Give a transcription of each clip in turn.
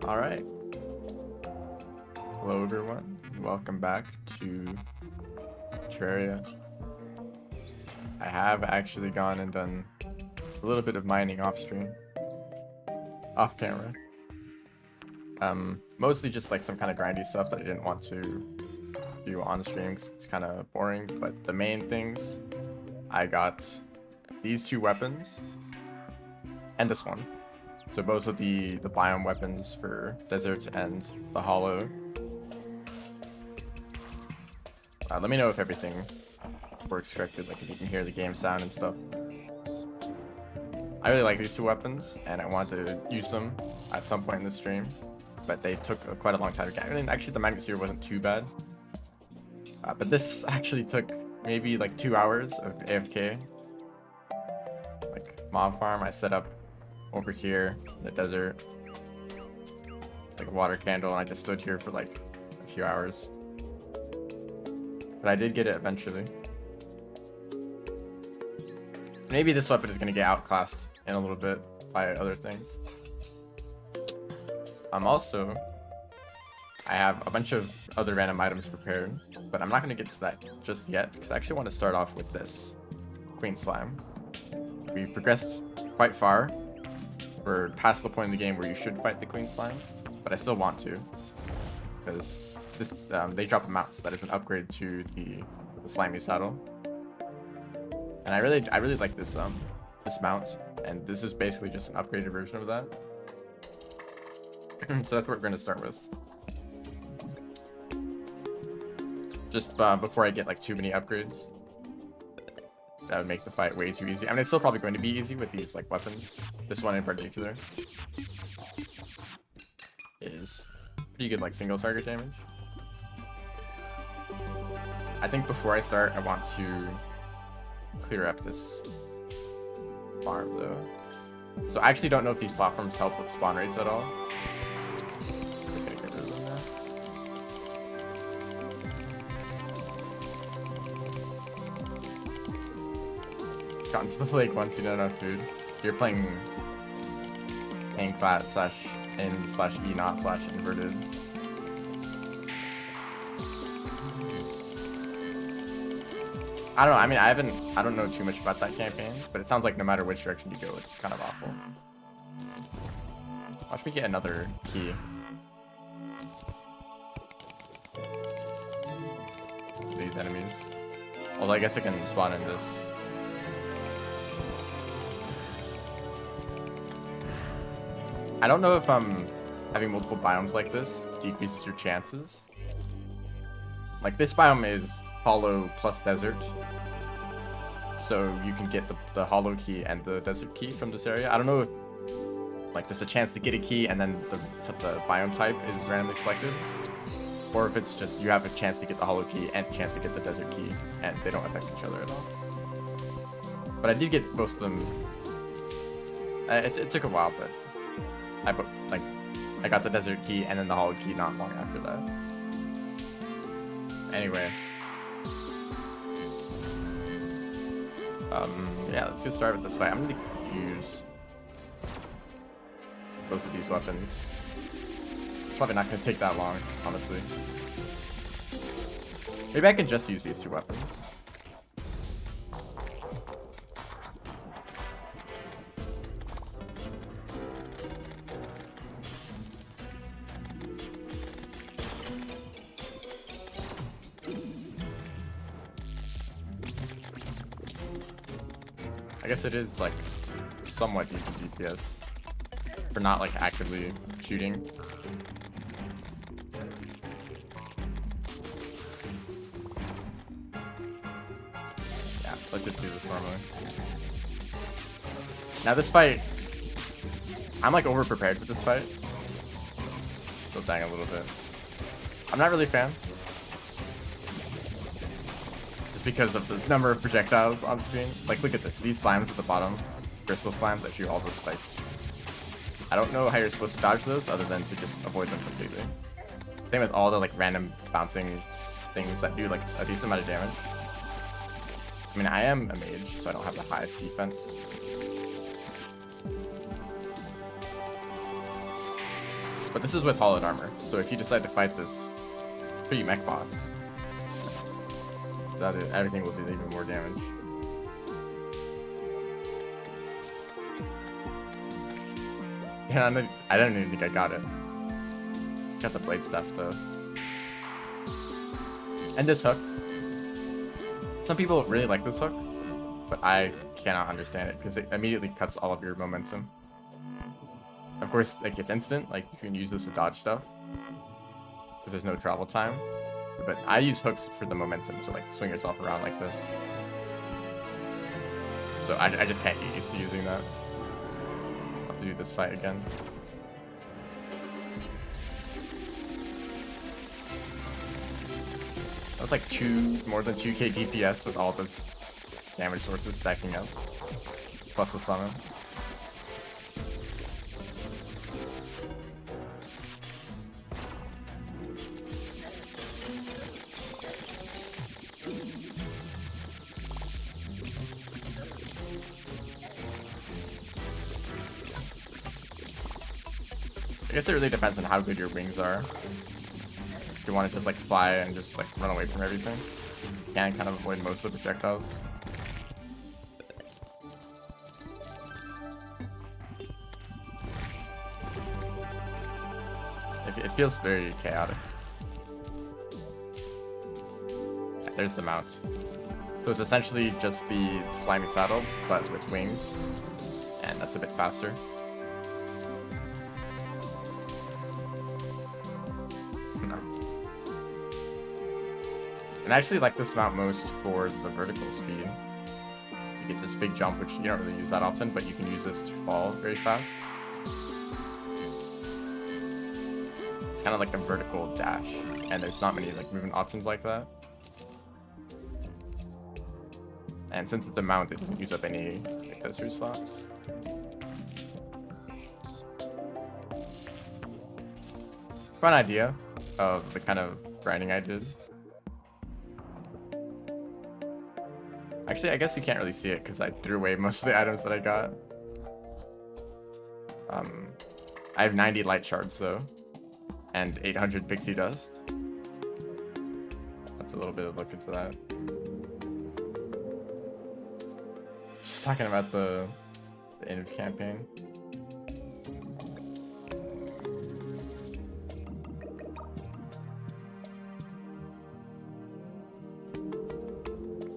All right. Hello, everyone. Welcome back to Terraria. I have actually gone and done a little bit of mining off stream, off camera. Mostly just like some kind of grindy stuff that I didn't want to do on stream because it's kind of boring. But the main things, I got these two weapons and this one. So both of the biome weapons for desert and the hollow. Let me know if everything works correctly, like if you can hear the game sound and stuff. I really like these two weapons, and I wanted to use them at some point in the stream, but they took quite a long time to get. I mean, actually, the magnet sphere wasn't too bad, but this actually took maybe like 2 hours of AFK. Like mob farm, I set up over here in the desert, like a water candle, and I just stood here for like a few hours. But I did get it eventually. Maybe this weapon is going to get outclassed in a little bit by other things. Also, I have a bunch of other random items prepared, but I'm not going to get to that just yet, because I actually want to start off with this Queen Slime. We've progressed quite far. We're past the point in the game where you should fight the Queen Slime, but I still want to, because this they drop a mount, so that is an upgrade to the slimy saddle. And I really like this this mount, and this is basically just an upgraded version of that. So that's what we're going to start with. Just before I get like too many upgrades, that would make the fight way too easy. I mean, it's still probably going to be easy with these like weapons. This one in particular is pretty good, like single target damage. I think before I start, I want to clear up this farm though. So I actually don't know if these platforms help with spawn rates at all. Just gonna get rid of them now. Got into the lake once you don't have food. If you're playing hang flat /in/e not /inverted. I don't know. I mean, I don't know too much about that campaign, but it sounds like no matter which direction you go, it's kind of awful. Watch me get another key. These enemies. Although I guess I can spawn in this. I don't know if having multiple biomes like this decreases your chances. Like this biome is hollow plus desert, so you can get the hollow key and the desert key from this area. I don't know if like there's a chance to get a key and then the biome type is randomly selected, or if it's just you have a chance to get the hollow key and a chance to get the desert key and they don't affect each other at all. But I did get both of them. It took a while, but I got the desert key and then the hollow key not long after that. Anyway. Yeah, let's get started with this fight. I'm gonna use both of these weapons. It's probably not gonna take that long, honestly. Maybe I can just use these two weapons. I guess it is like somewhat decent DPS for not like actively shooting. Yeah, let's just do this normally. Now this fight, I'm like over prepared for this fight. Still dying a little bit. I'm not really a fan. Because of the number of projectiles on screen. Like, look at this. These slimes at the bottom, crystal slimes that shoot all the spikes. I don't know how you're supposed to dodge those other than to just avoid them completely. Same with all the like random bouncing things that do like a decent amount of damage. I mean, I am a mage, so I don't have the highest defense. But this is with hollowed armor, so if you decide to fight this pre-mech boss, everything will do even more damage. Yeah, I don't even think I got it. Got the blade stuff though. And this hook. Some people really like this hook, but I cannot understand it because it immediately cuts all of your momentum. Of course, like it's instant, like you can use this to dodge stuff because there's no travel time. But I use hooks for the momentum to like swing yourself around like this. So I just can't get used to using that. I'll have to do this fight again. That's like more than 2k DPS with all those damage sources stacking up. Plus the summon. I guess it really depends on how good your wings are. If you want to just like fly and just like run away from everything, you can kind of avoid most of the projectiles. It feels very chaotic. There's the mount. So it's essentially just the slimy saddle, but with wings, and that's a bit faster. And I actually like this mount most for the vertical speed. You get this big jump, which you don't really use that often, but you can use this to fall very fast. It's kind of like a vertical dash, and there's not many like movement options like that. And since it's a mount, it doesn't use up any accessory slots. Fun idea of the kind of grinding I did. Actually, I guess you can't really see it because I threw away most of the items that I got. I have 90 light shards though, and 800 pixie dust. That's a little bit of look into that. Just talking about the end of campaign.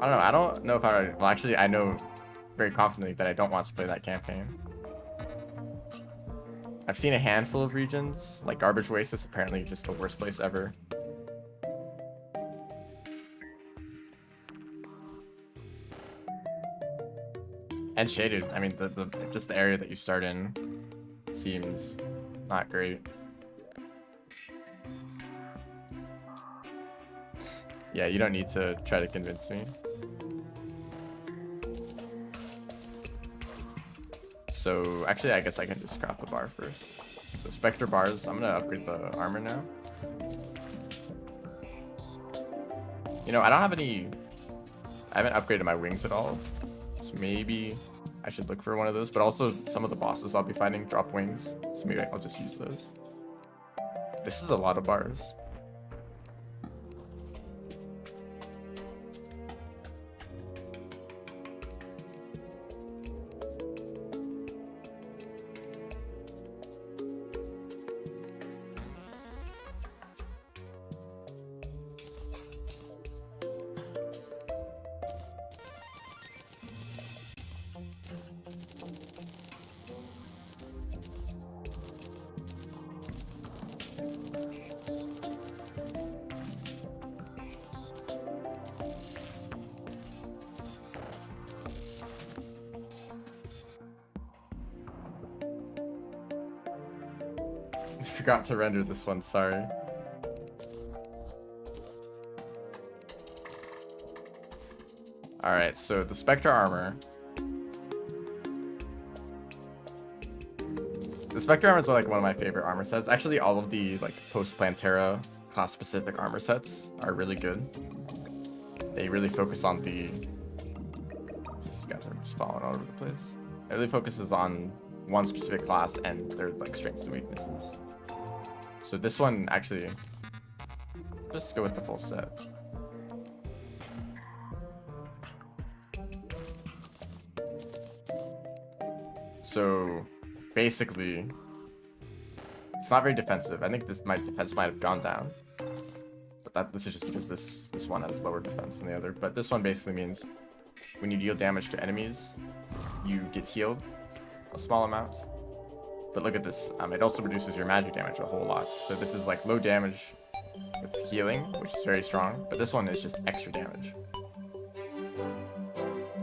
I don't know if well actually I know very confidently that I don't want to play that campaign. I've seen a handful of regions, like Garbage Waste is apparently just the worst place ever. And Shaded, I mean just the area that you start in seems not great. Yeah, you don't need to try to convince me. So actually, I guess I can just craft the bar first. So Spectre bars, I'm gonna upgrade the armor now. You know, I haven't upgraded my wings at all. So maybe I should look for one of those, but also some of the bosses I'll be fighting drop wings. So maybe I'll just use those. This is a lot of bars. I forgot to render this one, sorry. Alright, so the Spectre armor. The Spectre armor is like one of my favorite armor sets. Actually, all of the like post-Plantera class-specific armor sets are really good. They really focus on the... These guys are just falling all over the place. It really focuses on one specific class and their like strengths and weaknesses. So this one actually, just go with the full set. So basically, it's not very defensive. I think my defense might have gone down. But this is just because this one has lower defense than the other. But this one basically means when you deal damage to enemies, you get healed a small amount. But look at this. It also reduces your magic damage a whole lot. So this is like low damage with healing, which is very strong. But this one is just extra damage.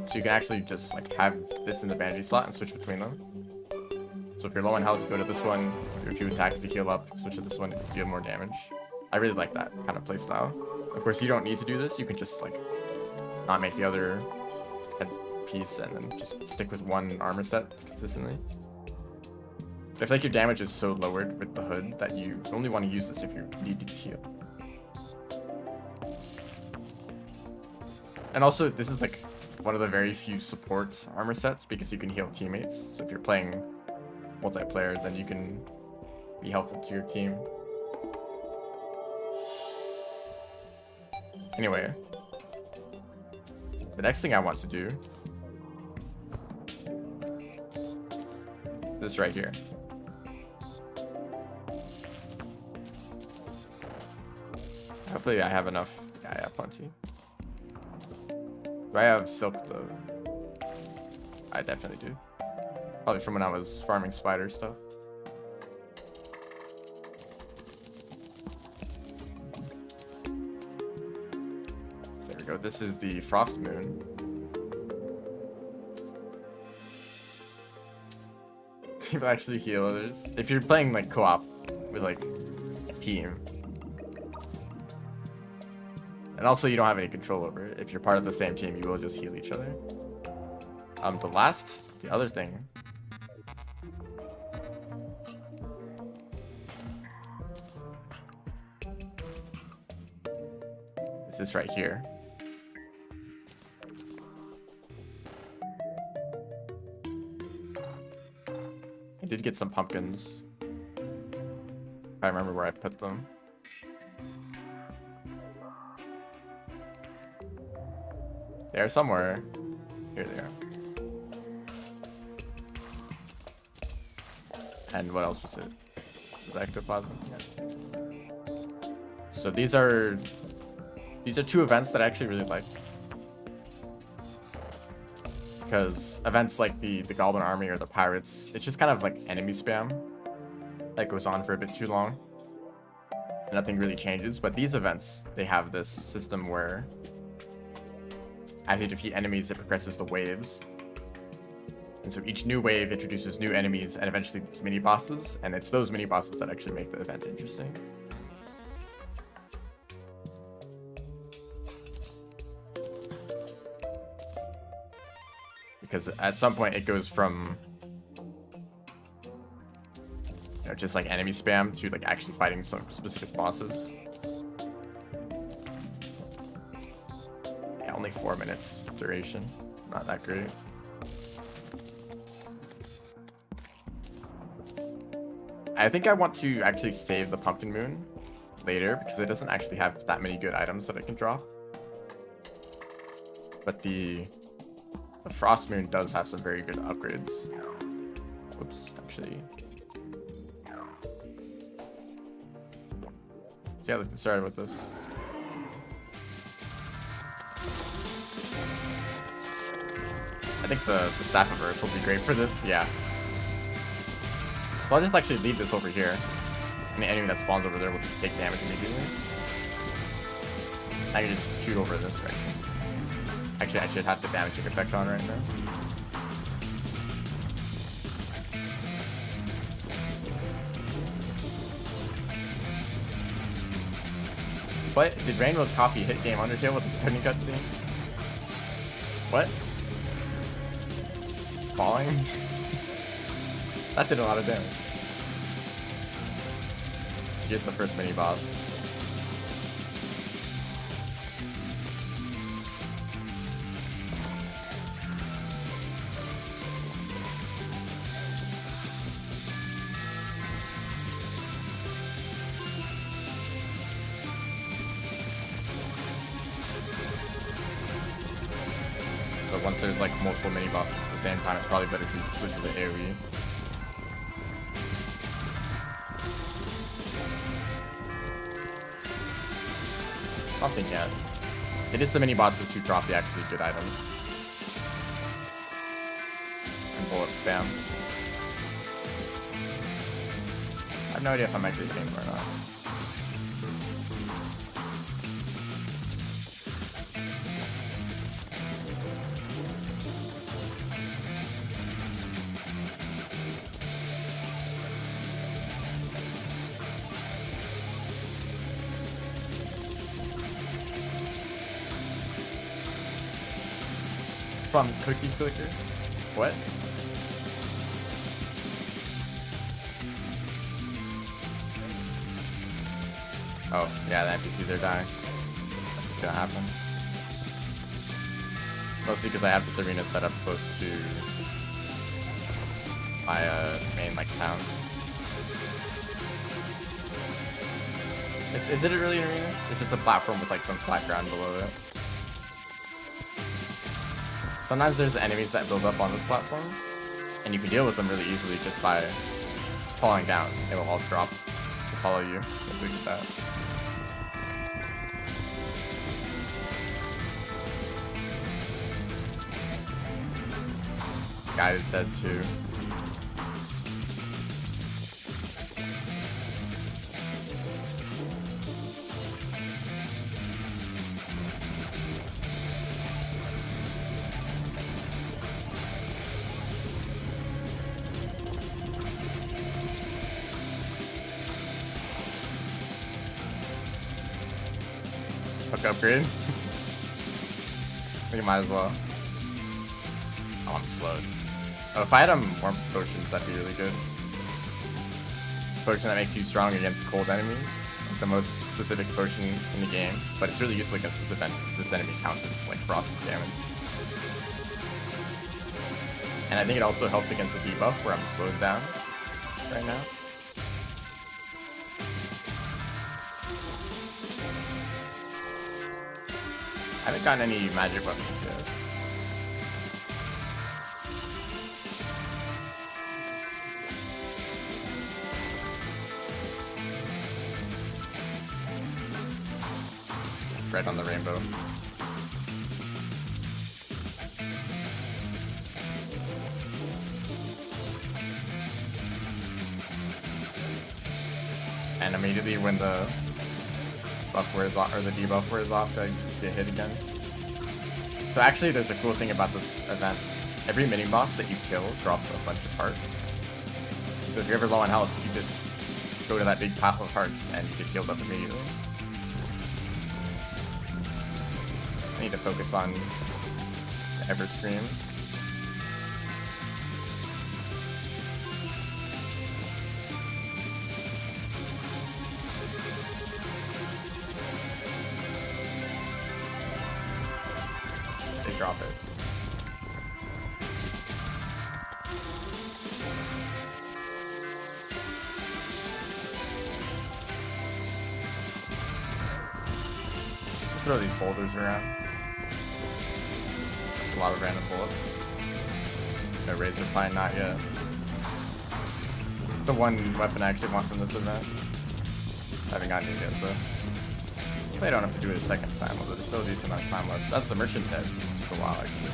So you can actually just like have this in the bandage slot and switch between them. So if you're low on health, go to this one. Your 2 attacks to heal up, switch to this one to deal more damage. I really like that kind of playstyle. Of course, you don't need to do this. You can just like not make the other head piece and then just stick with one armor set consistently. But I feel like your damage is so lowered with the hood that you only want to use this if you need to heal. And also, this is like one of the very few support armor sets because you can heal teammates. So if you're playing multiplayer, then you can be helpful to your team. Anyway, the next thing I want to do, this right here. Hopefully I have enough. Yeah, I have plenty. Do I have silk though? I definitely do. Probably from when I was farming spider stuff. So there we go. This is the frost moon. People actually heal others. If you're playing like co-op with like a team. And also you don't have any control over it. If you're part of the same team, you will just heal each other. The other thing. Is this right here. I did get some pumpkins. I remember where I put them. They are somewhere. Here they are. And what else was it? Was it ectoplasm? Yeah. So these are 2 events that I actually really like. Because events like the Goblin Army or the Pirates, it's just kind of like enemy spam that goes on for a bit too long. Nothing really changes, but these events, they have this system where as you defeat enemies, it progresses the waves. And so each new wave introduces new enemies and eventually these mini bosses, and it's those mini bosses that actually make the event interesting. Because at some point it goes from just like enemy spam to like actually fighting some specific bosses. Yeah, only 4 minutes duration. Not that great. I think I want to actually save the Pumpkin Moon later because it doesn't actually have that many good items that I can drop. But the Frost Moon does have some very good upgrades. Whoops, actually. So yeah, let's get started with this. I think the Staff of Earth will be great for this, yeah. So I'll just actually leave this over here. Any enemy that spawns over there will just take damage immediately. I can just shoot over in this direction. Actually, I should have the damaging effect on right now. What? Did Rainbow's copy hit game Undertale with the cooking cutscene? What? Falling? That did a lot of damage. To get the first mini boss. once there's like multiple mini bosses at the same time, it's probably better to switch to the AoE. Something yet. It is the mini bosses who drop the actually good items. And bullet spam. I have no idea if I'm actually getting them or not. From Cookie Clicker? What? Oh, yeah, the NPCs are dying. It's gonna happen. Mostly because I have this arena set up close to my main like town. Is it really an arena? It's just a platform with like some flat ground below it. Sometimes there's enemies that build up on this platform, and you can deal with them really easily just by falling down. They will all drop to follow you. Let's look at that. Guy is dead too. Hook upgrade. We might as well. Oh, I'm slowed. Oh, if I had warmth potions, that'd be really good. Potion that makes you strong against cold enemies. Like the most specific potion in the game. But it's really useful against this event because this enemy counts as like frost damage. And I think it also helped against the debuff where I'm slowed down right now. I haven't gotten any magic weapons yet. Red on the rainbow. And immediately when the buff wears off, or the debuff wears off, I get hit again. So actually there's a cool thing about this event. Every mini boss that you kill drops a bunch of hearts. So if you're ever low on health, you just go to that big pile of hearts and you get healed up immediately. I need to focus on the ever streams. They drop it. Just throw these boulders around. A lot of random bullets. No razor pine, not yet. The one weapon I actually want from this event. I haven't gotten it yet, though. I don't have to do it a second time, although there's still a decent amount of time left. That's the merchant head. It's a while, actually.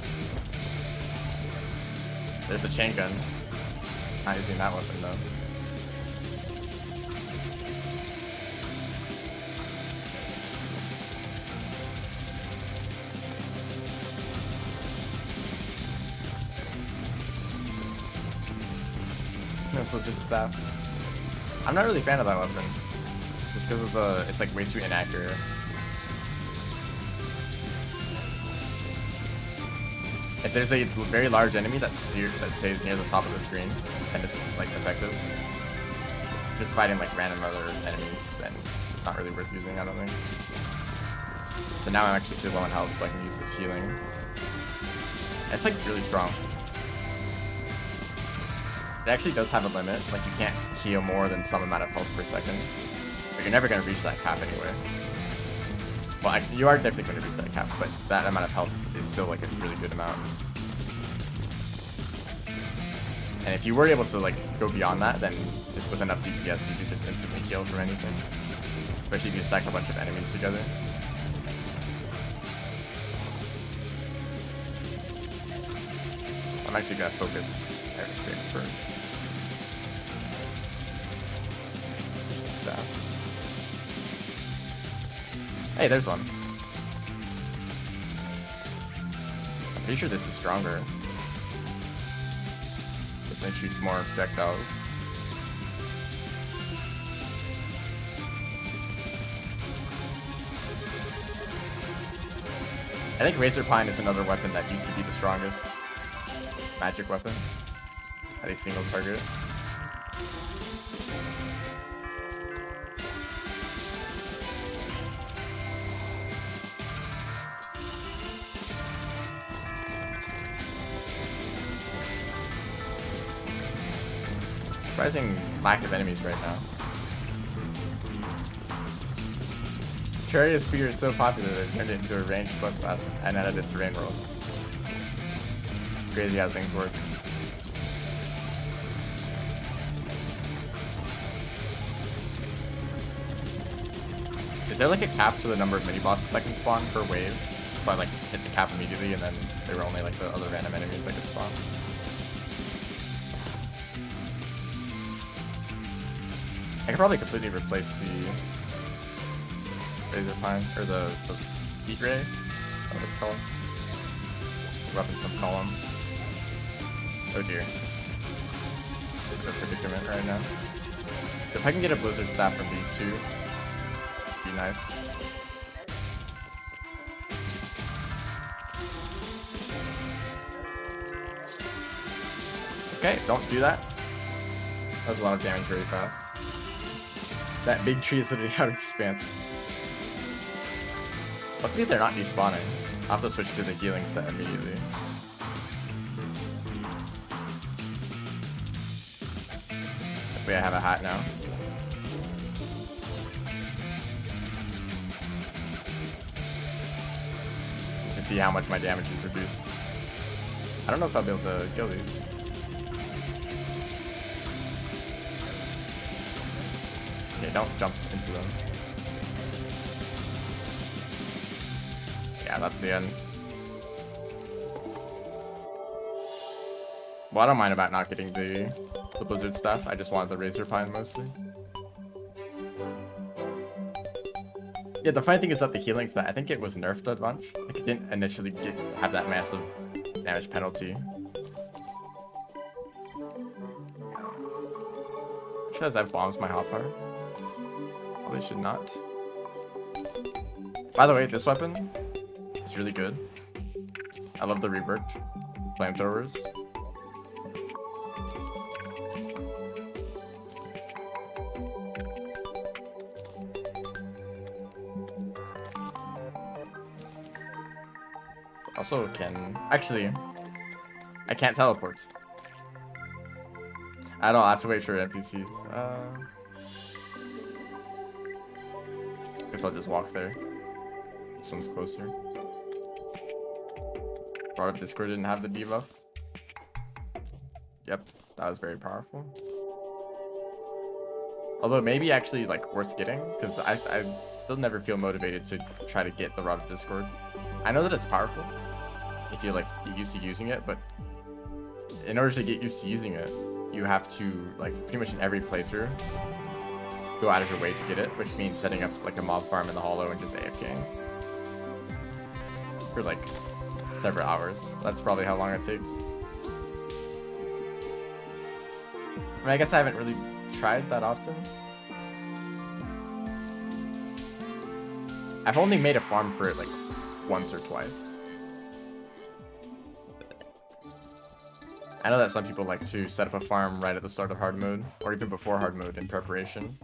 There's the chain gun. Not using that weapon, though. Blizzard staff. I'm not really a fan of that weapon. Just because it's like way too inaccurate. If there's a very large enemy that stays near the top of the screen, and it's like effective. Just fighting like random other enemies, then it's not really worth using, I don't think. So now I'm actually too low on health, so I can use this healing. It's like really strong. It actually does have a limit, like you can't heal more than some amount of health per second. But you're never going to reach that cap anyway. Well, you are definitely going to reset cap, but that amount of health is still like a really good amount. And if you were able to like go beyond that, then just with enough DPS, you could just instantly kill from anything. Especially if you stack a bunch of enemies together. I'm actually gonna focus everything first. Staff. Hey, there's one. I'm pretty sure this is stronger. It shoots more projectiles. I think Razor Pine is another weapon that used to be the strongest magic weapon at a single target. Surprising lack of enemies right now. Terraria speeder is so popular that it turned it into a ranged slugfest and added its terrain world. Crazy how things work. Is there like a cap to the number of mini bosses that can spawn per wave? If I like hit the cap immediately and then there were only like the other random enemies that could spawn. I could probably completely replace the Razor Pine, or the Heat Ray, what it's called. Weapon from Column. Oh dear. It's a predicament right now. So if I can get a Blizzard Staff from these two, it'd be nice. Okay, don't do that. That was a lot of damage very fast. That big tree is literally out of expanse. Luckily they're not despawning. I'll have to switch to the healing set immediately. Hopefully I have a hat now. To see how much my damage is reduced. I don't know if I'll be able to kill these. Okay, don't jump into them. Yeah, that's the end. Well, I don't mind about not getting the Blizzard Staff. I just wanted the Razor Pine mostly. Yeah, the funny thing is that the healing stat, I think it was nerfed a bunch. Like, it didn't initially have that massive damage penalty. Should I have bombs my hotbar? Probably should not. By the way, this weapon is really good. I love the reworked flamethrowers. Also can... Actually, I can't teleport. I don't have to wait for NPCs. Guess I'll just walk there. This one's closer. Brought up Discord didn't have the debuff. Yep, that was very powerful. Although maybe actually like worth getting, because I still never feel motivated to try to get the Rod of Discord. I know that it's powerful if you like get used to using it, but in order to get used to using it, you have to like pretty much in every playthrough go out of your way to get it, which means setting up like a mob farm in the hollow and just AFKing for like several hours. That's probably how long it takes. I mean, I guess I haven't really tried that often. I've only made a farm for it like once or twice. I know that some people like to set up a farm right at the start of hard mode, or even before hard mode in preparation.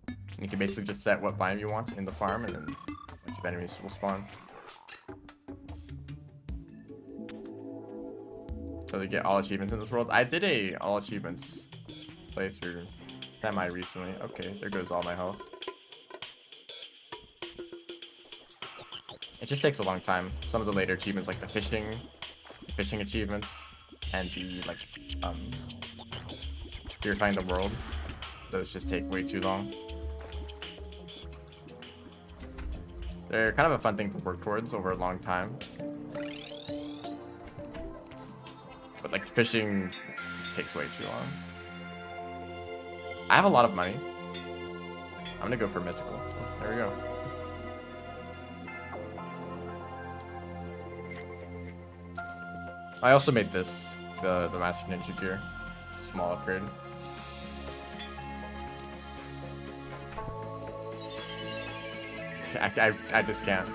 And you can basically just set what biome you want in the farm, and then a bunch of enemies will spawn. So they get all achievements in this world. I did a all achievements playthrough semi recently. Okay, there goes all my health. It just takes a long time. Some of the later achievements, like the fishing achievements, and the like purifying the world, those just take way too long. They're kind of a fun thing to work towards over a long time. But like fishing just takes way too long. I have a lot of money. I'm gonna go for mythical. There we go. I also made this, the Master Ninja gear. Small upgrade. I just can't.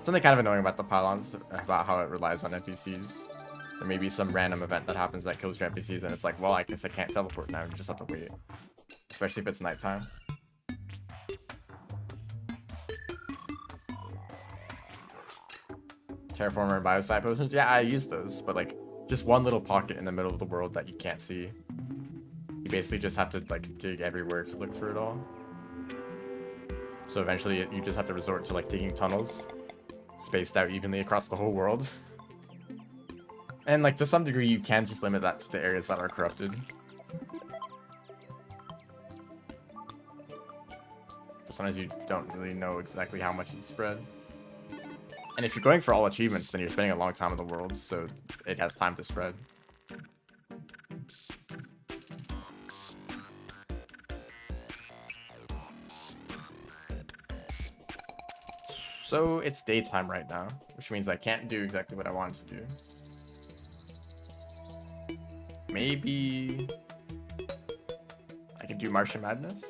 Something kind of annoying about the pylons, about how it relies on NPCs. There may be some random event that happens that kills your NPCs, and it's like, well, I guess I can't teleport now. You just have to wait. Especially if it's nighttime. Terraformer and biocide potions? Yeah, I use those, but like, just one little pocket in the middle of the world that you can't see. You basically just have to like dig everywhere to look for it all. So eventually you just have to resort to like digging tunnels spaced out evenly across the whole world. And like to some degree you can just limit that to the areas that are corrupted. But sometimes you don't really know exactly how much it's spread. And if you're going for all achievements, then you're spending a long time in the world, so it has time to spread. So it's daytime right now, which means I can't do exactly what I wanted to do. Maybe I can do Martian Madness?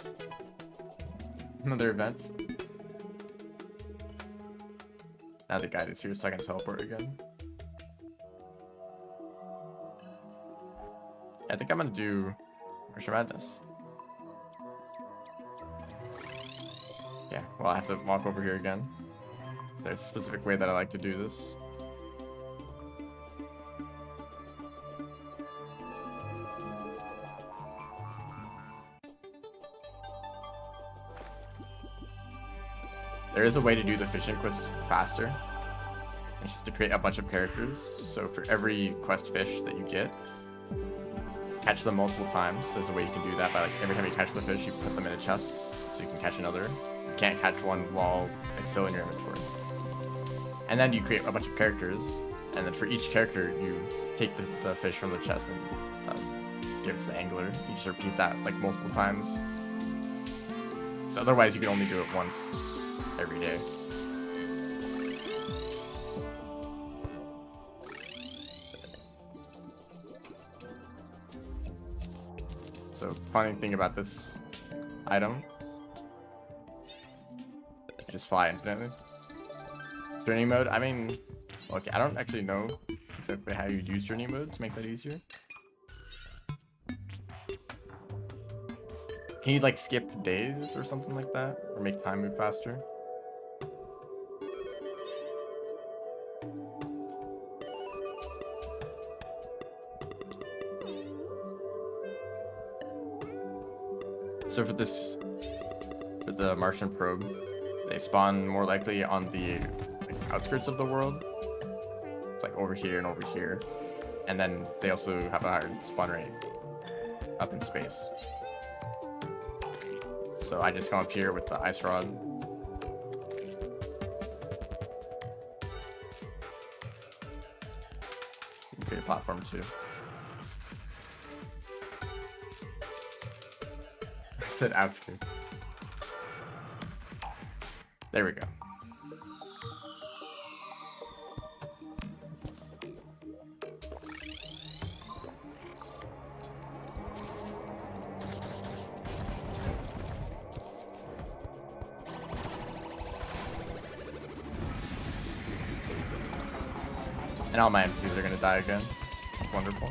Another event. Now the guide is here, so I can teleport again. I think I'm gonna do Martian Madness. Yeah, well I have to walk over here again. So there's a specific way that I like to do this. There is a way to do the fishing quests faster. It's just to create a bunch of characters. So for every quest fish that you get, catch them multiple times. There's a way you can do that by like every time you catch the fish, you put them in a chest so you can catch another. You can't catch one while it's still in your inventory. And then you create a bunch of characters, and then for each character, you take the fish from the chest and give it to the angler. You just repeat that like multiple times. So otherwise, you can only do it once every day. So funny thing about this item, you just fly infinitely. Journey mode, I mean, okay, I don't actually know exactly how you'd use journey mode to make that easier. Can you like skip days or something like that? Or make time move faster? So for the Martian probe, they spawn more likely on the outskirts of the world. It's like over here and over here. And then they also have a higher spawn rate up in space. So I just come up here with the ice rod. You can create a platform too. I said outskirts. There we go. And all my NPCs are gonna die again. Wonderful.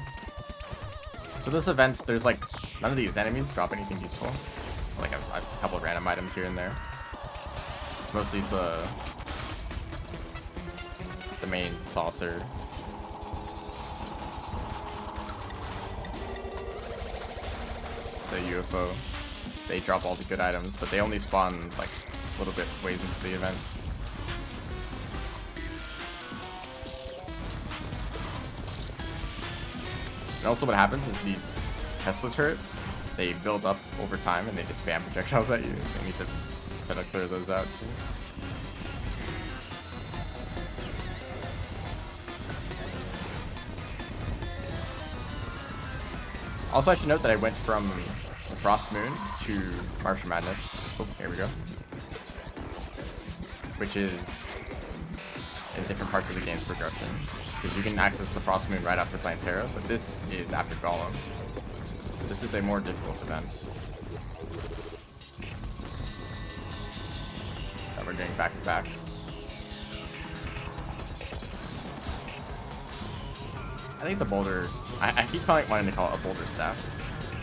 So those events, there's like none of these enemies drop anything useful. Like a couple of random items here and there. It's mostly the main saucer. The UFO. They drop all the good items, but they only spawn like a little bit ways into the event. And also what happens is these Tesla turrets, they build up over time and they just spam projectiles at you, so you need to try to clear those out too. Also, I should note that I went from the Frost Moon to Martian Madness. Oh, here we go. Which is in different parts of the game's progression. Because you can access the Frost Moon right after playing Terra, but this is after Golem. This is a more difficult event. That we're doing back to back. I think the boulder, I keep wanting to call it a boulder staff,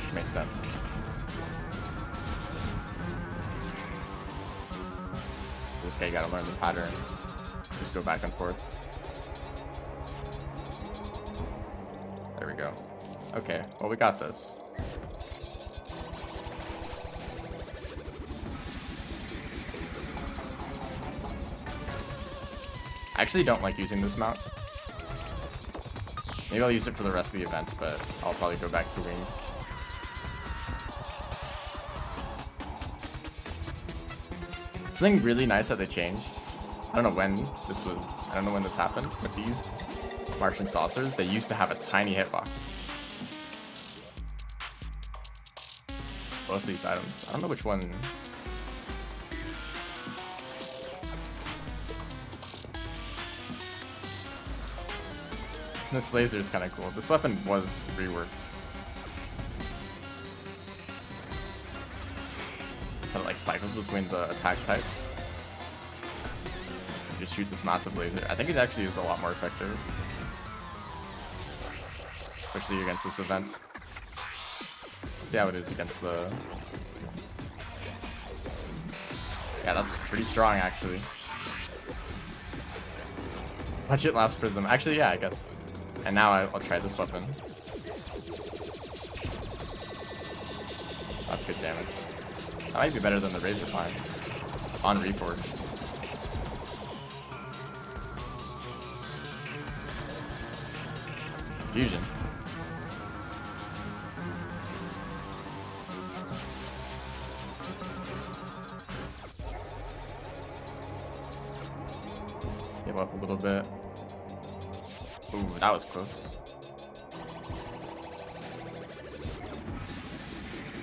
which makes sense. This guy gotta learn the pattern. Just go back and forth. There we go. Okay, well we got this. I actually don't like using this mount. Maybe I'll use it for the rest of the event, but I'll probably go back to wings. Something really nice that they changed. I don't know when this happened, but these Martian saucers, they used to have a tiny hitbox. Both of these items. I don't know which one. This laser is kind of cool. This weapon was reworked. So it like cycles between the attack types. You just shoot this massive laser. I think it actually is a lot more effective. Especially against this event. Let's see how it is against the... Yeah, that's pretty strong actually. Budget last prism. Actually, yeah, I guess. And now I'll try this weapon. That's good damage. That might be better than the Razor Pine on Reforged. Fusion. Give up a little bit. Ooh, that was close.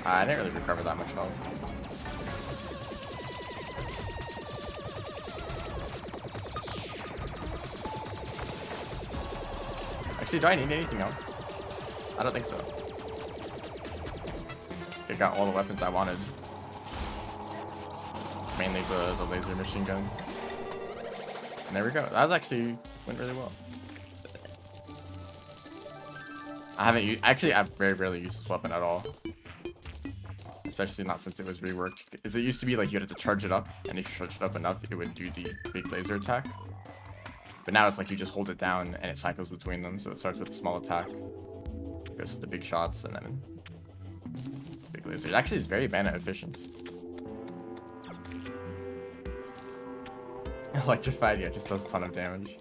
I didn't really recover that much health. Actually, do I need anything else? I don't think so. I got all the weapons I wanted. Mainly the laser machine gun. And there we go. That was actually went really well. I haven't used, actually I've very rarely used this weapon at all. Especially not since it was reworked. Because it used to be like you had to charge it up, and if you charged it up enough, it would do the big laser attack. But now it's like you just hold it down and it cycles between them, so it starts with a small attack, goes with the big shots, and then big laser. It actually is very mana efficient. Electrified, yeah, just does a ton of damage.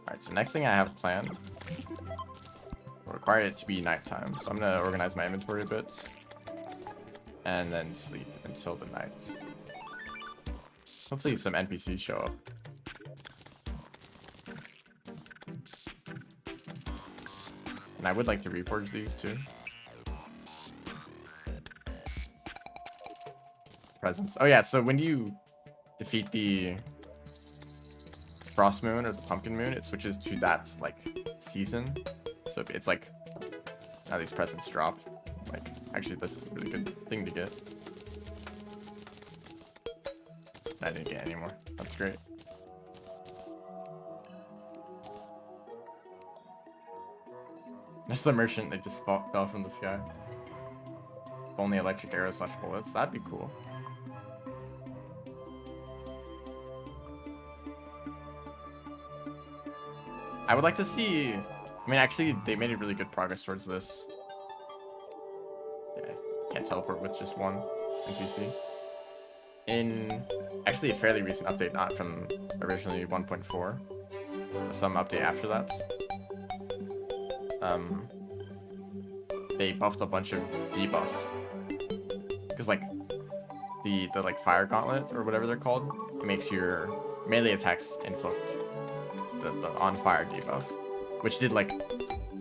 Alright, so next thing I have planned will require it to be nighttime. So I'm gonna organize my inventory a bit and then sleep until the night. Hopefully some NPCs show up. And I would like to reforge these too. Presents. Oh yeah, so when you defeat the Frost Moon or the Pumpkin Moon, it switches to that like season. So it's like now these presents drop. Like actually this is a really good thing to get. I didn't get any more. That's great. That's the merchant that just fell from the sky. If only electric arrow / bullets, that'd be cool. I would like to see I mean, actually, they made a really good progress towards this. Yeah, can't teleport with just one NPC. In actually a fairly recent update, not from originally 1.4, some update after that, they buffed a bunch of debuffs. Because like the like fire gauntlet or whatever they're called, it makes your melee attacks inflict the on fire debuff, which did like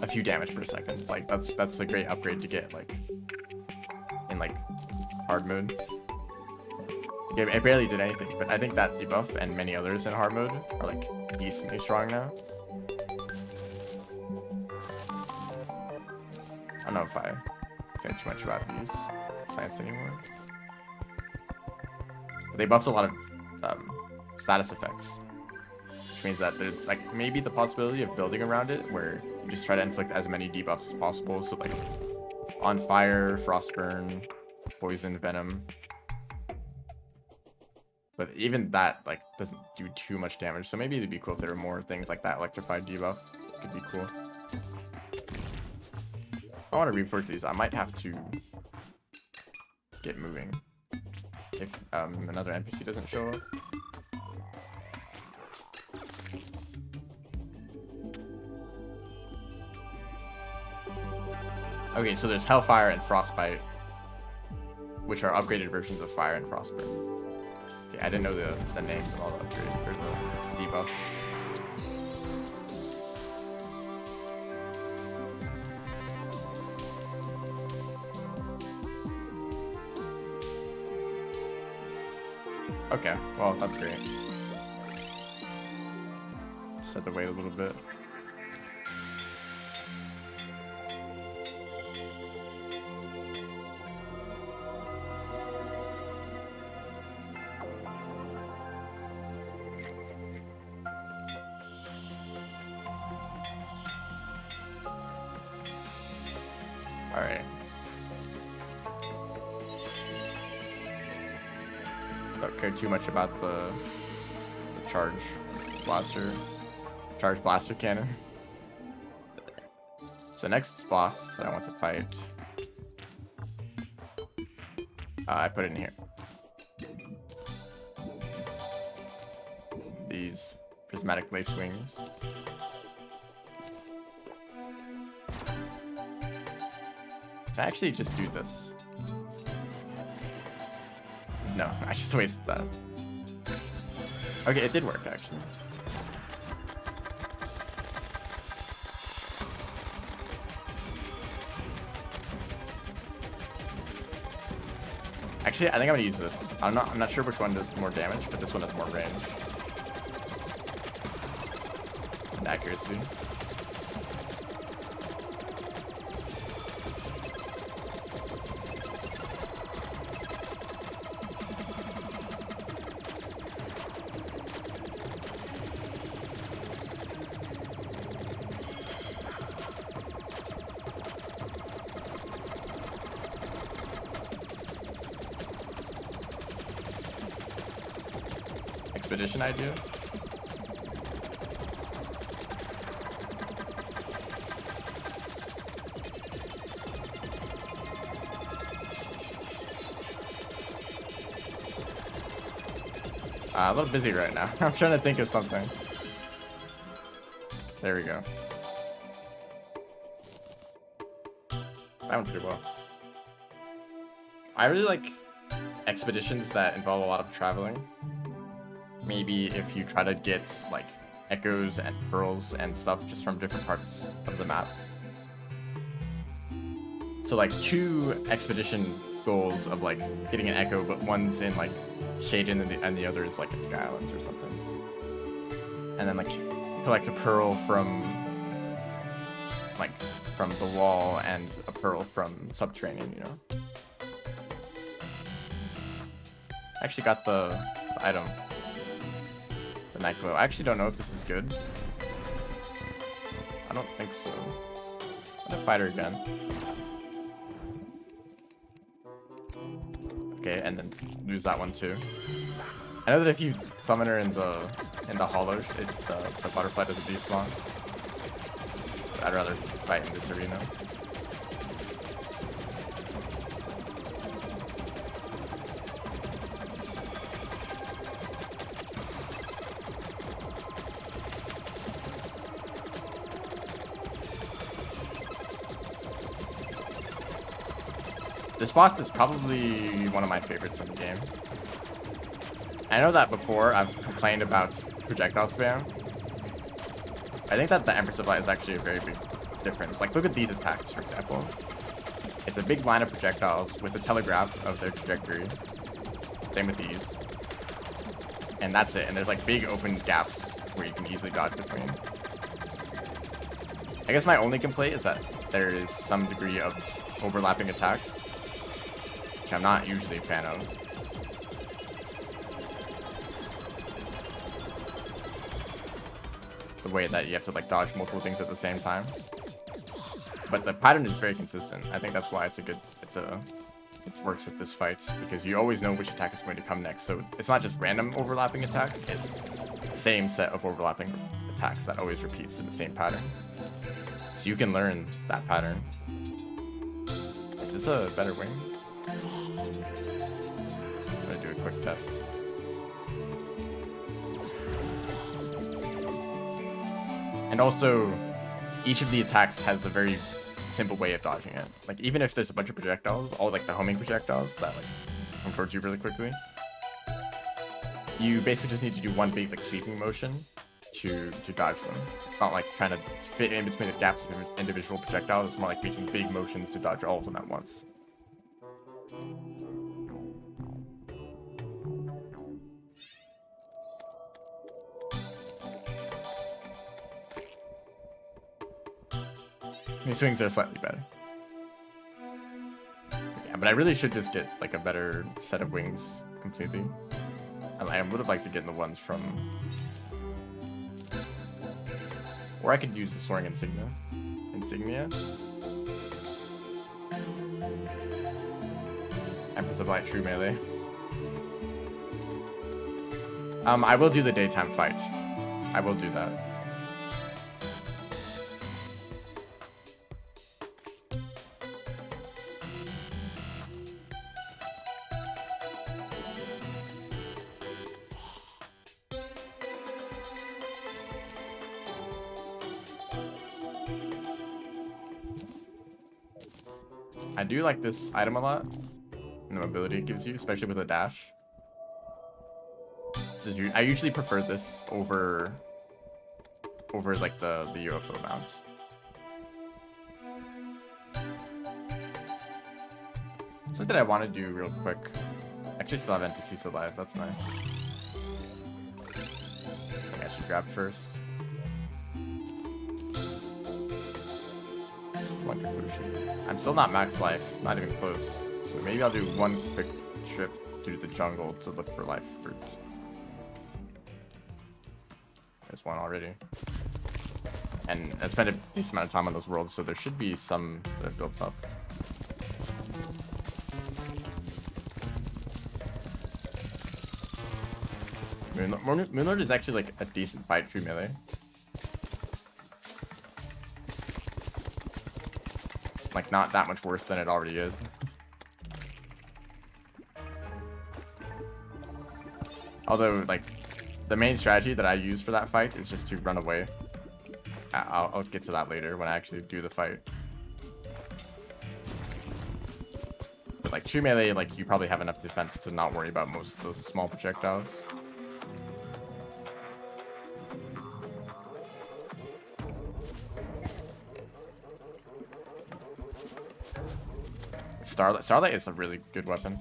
a few damage per second. Like that's a great upgrade to get like in like hard mode. It barely did anything, but I think that debuff and many others in hard mode are like decently strong now. I don't know if I care too much about these plants anymore. But they buffed a lot of status effects, which means that there's like maybe the possibility of building around it where you just try to inflict as many debuffs as possible. So like on fire, frostburn, poison, venom. But even that like doesn't do too much damage. So maybe it'd be cool if there were more things like that electrified debuff. Could be cool. If I want to reforge these, I might have to get moving if another NPC doesn't show up. Okay, so there's Hellfire and Frostbite, which are upgraded versions of Fire and Frostburn. Okay, I didn't know the names of all the upgrades or the debuffs. Okay, well, that's great. Just had to wait a little bit. Alright. Don't care too much about the charge blaster cannon. So next boss that I want to fight, I put it in here. These prismatic lace wings. Can I actually just do this? No, I just wasted that. Okay, it did work actually. Actually, I think I'm gonna use this. I'm not sure which one does more damage, but this one has more range and accuracy. Expedition idea. A little busy right now. I'm trying to think of something. There we go. That went pretty well. I really like expeditions that involve a lot of traveling. Maybe if you try to get like echoes and pearls and stuff just from different parts of the map. So like 2 expedition goals of like getting an echo, but one's in like Shaden and the other is like in Sky Islands or something. And then like collect a pearl from the wall and a pearl from subterranean, you know. I actually got the item. The night glow. I actually don't know if this is good. I don't think so. I'm gonna fight her again. Okay, and then lose that one too. I know that if you summon her in the hollow, the butterfly doesn't despawn. But I'd rather fight in this arena. This boss is probably one of my favorites in the game. I know that before I've complained about projectile spam. I think that the Empress of Light is actually a very big difference. Like, look at these attacks, for example. It's a big line of projectiles with a telegraph of their trajectory. Same with these. And that's it. And there's like big open gaps where you can easily dodge between. I guess my only complaint is that there is some degree of overlapping attacks, which I'm not usually a fan of. The way that you have to like dodge multiple things at the same time. But the pattern is very consistent. I think that's why it works with this fight, because you always know which attack is going to come next. So it's not just random overlapping attacks, it's the same set of overlapping attacks that always repeats in the same pattern. So you can learn that pattern. Is this a better wing? I'm gonna do a quick test. And also, each of the attacks has a very simple way of dodging it. Like, even if there's a bunch of projectiles, all like the homing projectiles that like come towards you really quickly, you basically just need to do one big like sweeping motion to dodge them. It's not like trying to fit in between the gaps of individual projectiles. It's more like making big motions to dodge all of them at once. These swings are slightly better. Yeah, but I really should just get like a better set of wings completely. I would have liked to get in the ones from... Or I could use the soaring insignia. Empress of Light, true melee. I will do the daytime fight. I will do that. I do like this item a lot, and the mobility it gives you, especially with a dash. I usually prefer this over like the UFO mount. Something that I want to do real quick. Actually, still have NPCs alive. That's nice. Something I should grab first. I'm still not max life, not even close. So maybe I'll do one quick trip through the jungle to look for life fruit. There's one already. And I spent a decent amount of time on those worlds, so there should be some that have built up. Moonlord is actually like a decent fight true melee. Like, not that much worse than it already is. Although, like, the main strategy that I use for that fight is just to run away. I'll get to that later when I actually do the fight. But, like, true melee, like, you probably have enough defense to not worry about most of those small projectiles. Starlight is a really good weapon.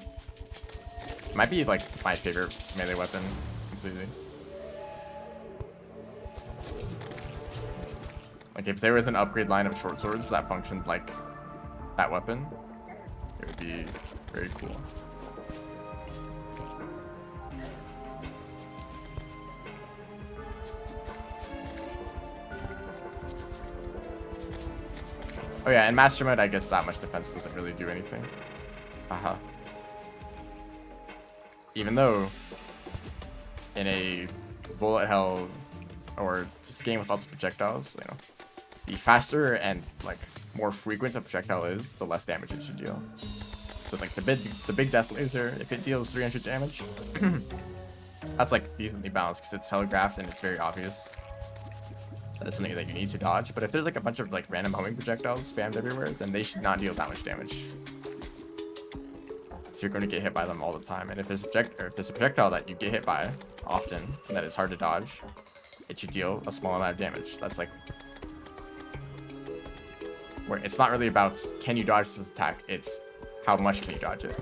It might be like my favorite melee weapon completely. Like if there was an upgrade line of short swords that functioned like that weapon, it would be very cool. Oh yeah, in Master Mode, I guess that much defense doesn't really do anything. Even though, in a bullet hell, or just game with lots of projectiles, you know, the faster and like more frequent a projectile is, the less damage it should deal. So like the big death laser, if it deals 300 damage, that's like decently balanced because it's telegraphed and it's very obvious that it's something that you need to dodge. But if there's like a bunch of like random homing projectiles spammed everywhere, then they should not deal that much damage. So you're going to get hit by them all the time. And if there's a projectile that you get hit by often and that is hard to dodge, it should deal a small amount of damage. That's like where it's not really about can you dodge this attack, it's how much can you dodge it.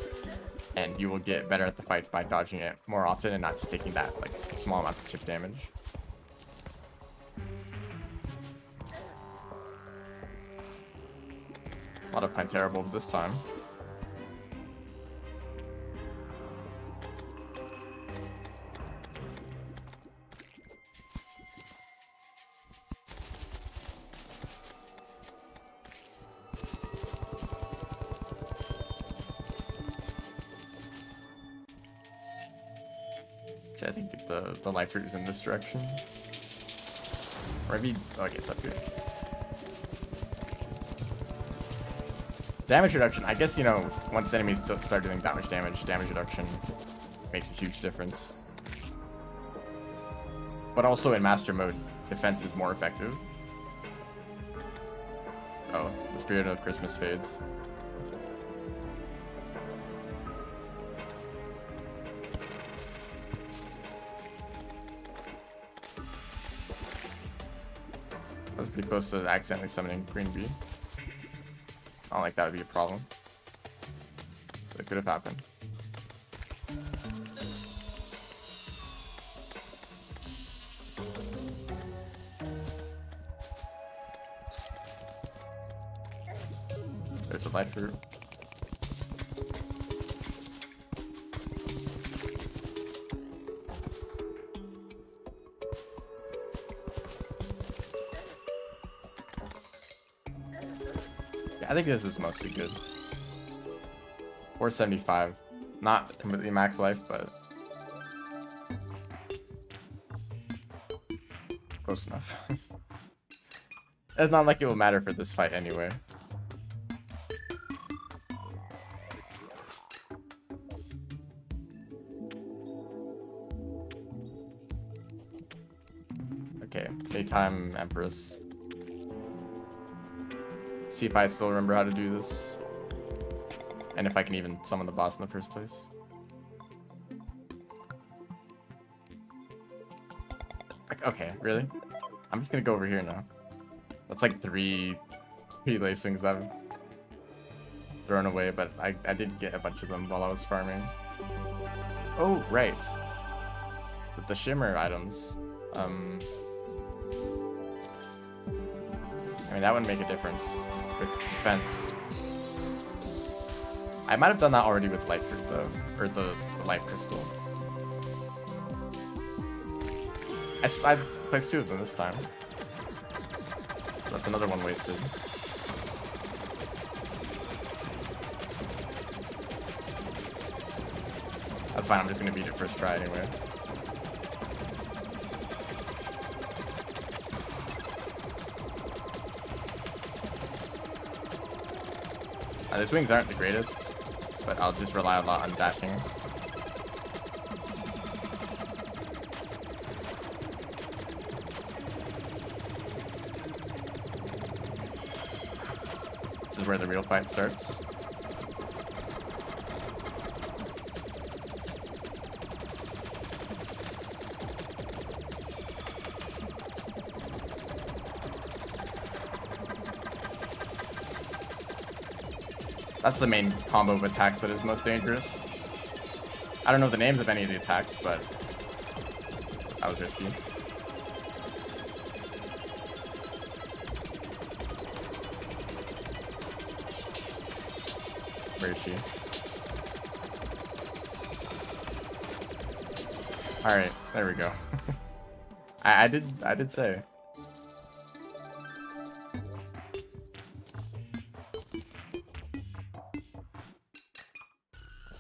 And you will get better at the fight by dodging it more often and not just taking that like small amount of chip damage. A lot of Pantera bulbs this time. I think the life route is in this direction. Or maybe, okay, it's up here. Damage reduction, I guess, you know, once enemies start doing that much damage, damage reduction makes a huge difference. But also in master mode, defense is more effective. Oh, the spirit of Christmas fades. I was pretty close to accidentally summoning Green Bee. I don't think that would be a problem. But it could have happened. There's a life route. I think this is mostly good. 475. Not completely max life, but close enough. It's not like it will matter for this fight anyway. Okay, daytime Empress. See if I still remember how to do this. And if I can even summon the boss in the first place. Okay, really? I'm just gonna go over here now. That's like three lace wings I've thrown away, but I did get a bunch of them while I was farming. Oh, right. With the shimmer items. I mean, that would make a difference with defense. I might have done that already with life fruit though, or the life crystal. I placed 2 of them this time. So that's another one wasted. That's fine, I'm just gonna beat it first try anyway. These wings aren't the greatest, but I'll just rely a lot on dashing. This is where the real fight starts. That's the main combo of attacks that is most dangerous. I don't know the names of any of the attacks, but that was risky. Where is she? Alright, there we go. I did say.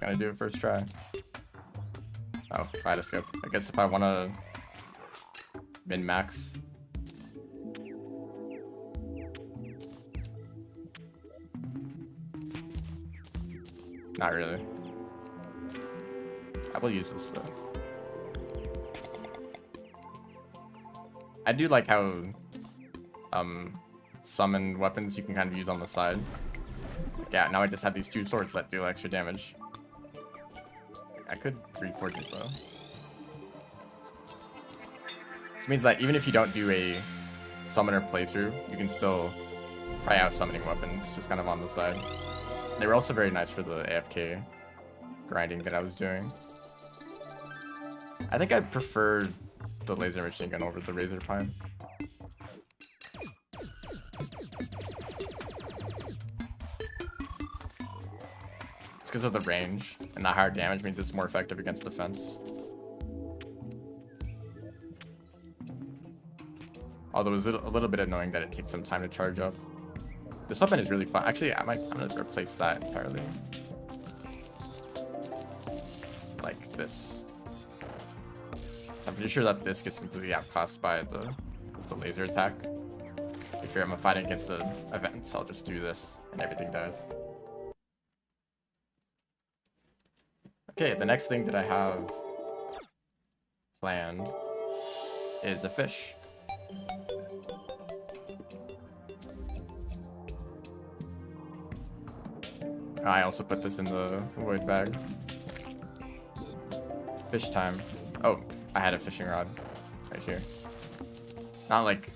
Gotta do it first try. Oh, kaleidoscope. I guess if I want to min-max. Not really. I will use this though. I do like how summon weapons you can kind of use on the side. Yeah, now I just have these two swords that do extra damage. I could reforge it though. This means that even if you don't do a summoner playthrough, you can still try out summoning weapons, just kind of on the side. They were also very nice for the AFK grinding that I was doing. I think I prefer the laser machine gun over the razor pine. It's because of the range, and the higher damage means it's more effective against defense. Although it's a little bit annoying that it takes some time to charge up. This weapon is really fun. Actually, I'm gonna replace that entirely. Like this. So I'm pretty sure that this gets completely outclassed by the laser attack. If I'm fighting against the events, I'll just do this and everything dies. Okay, the next thing that I have planned is a fish. I also put this in the void bag. Fish time. Oh, I had a fishing rod right here. Not like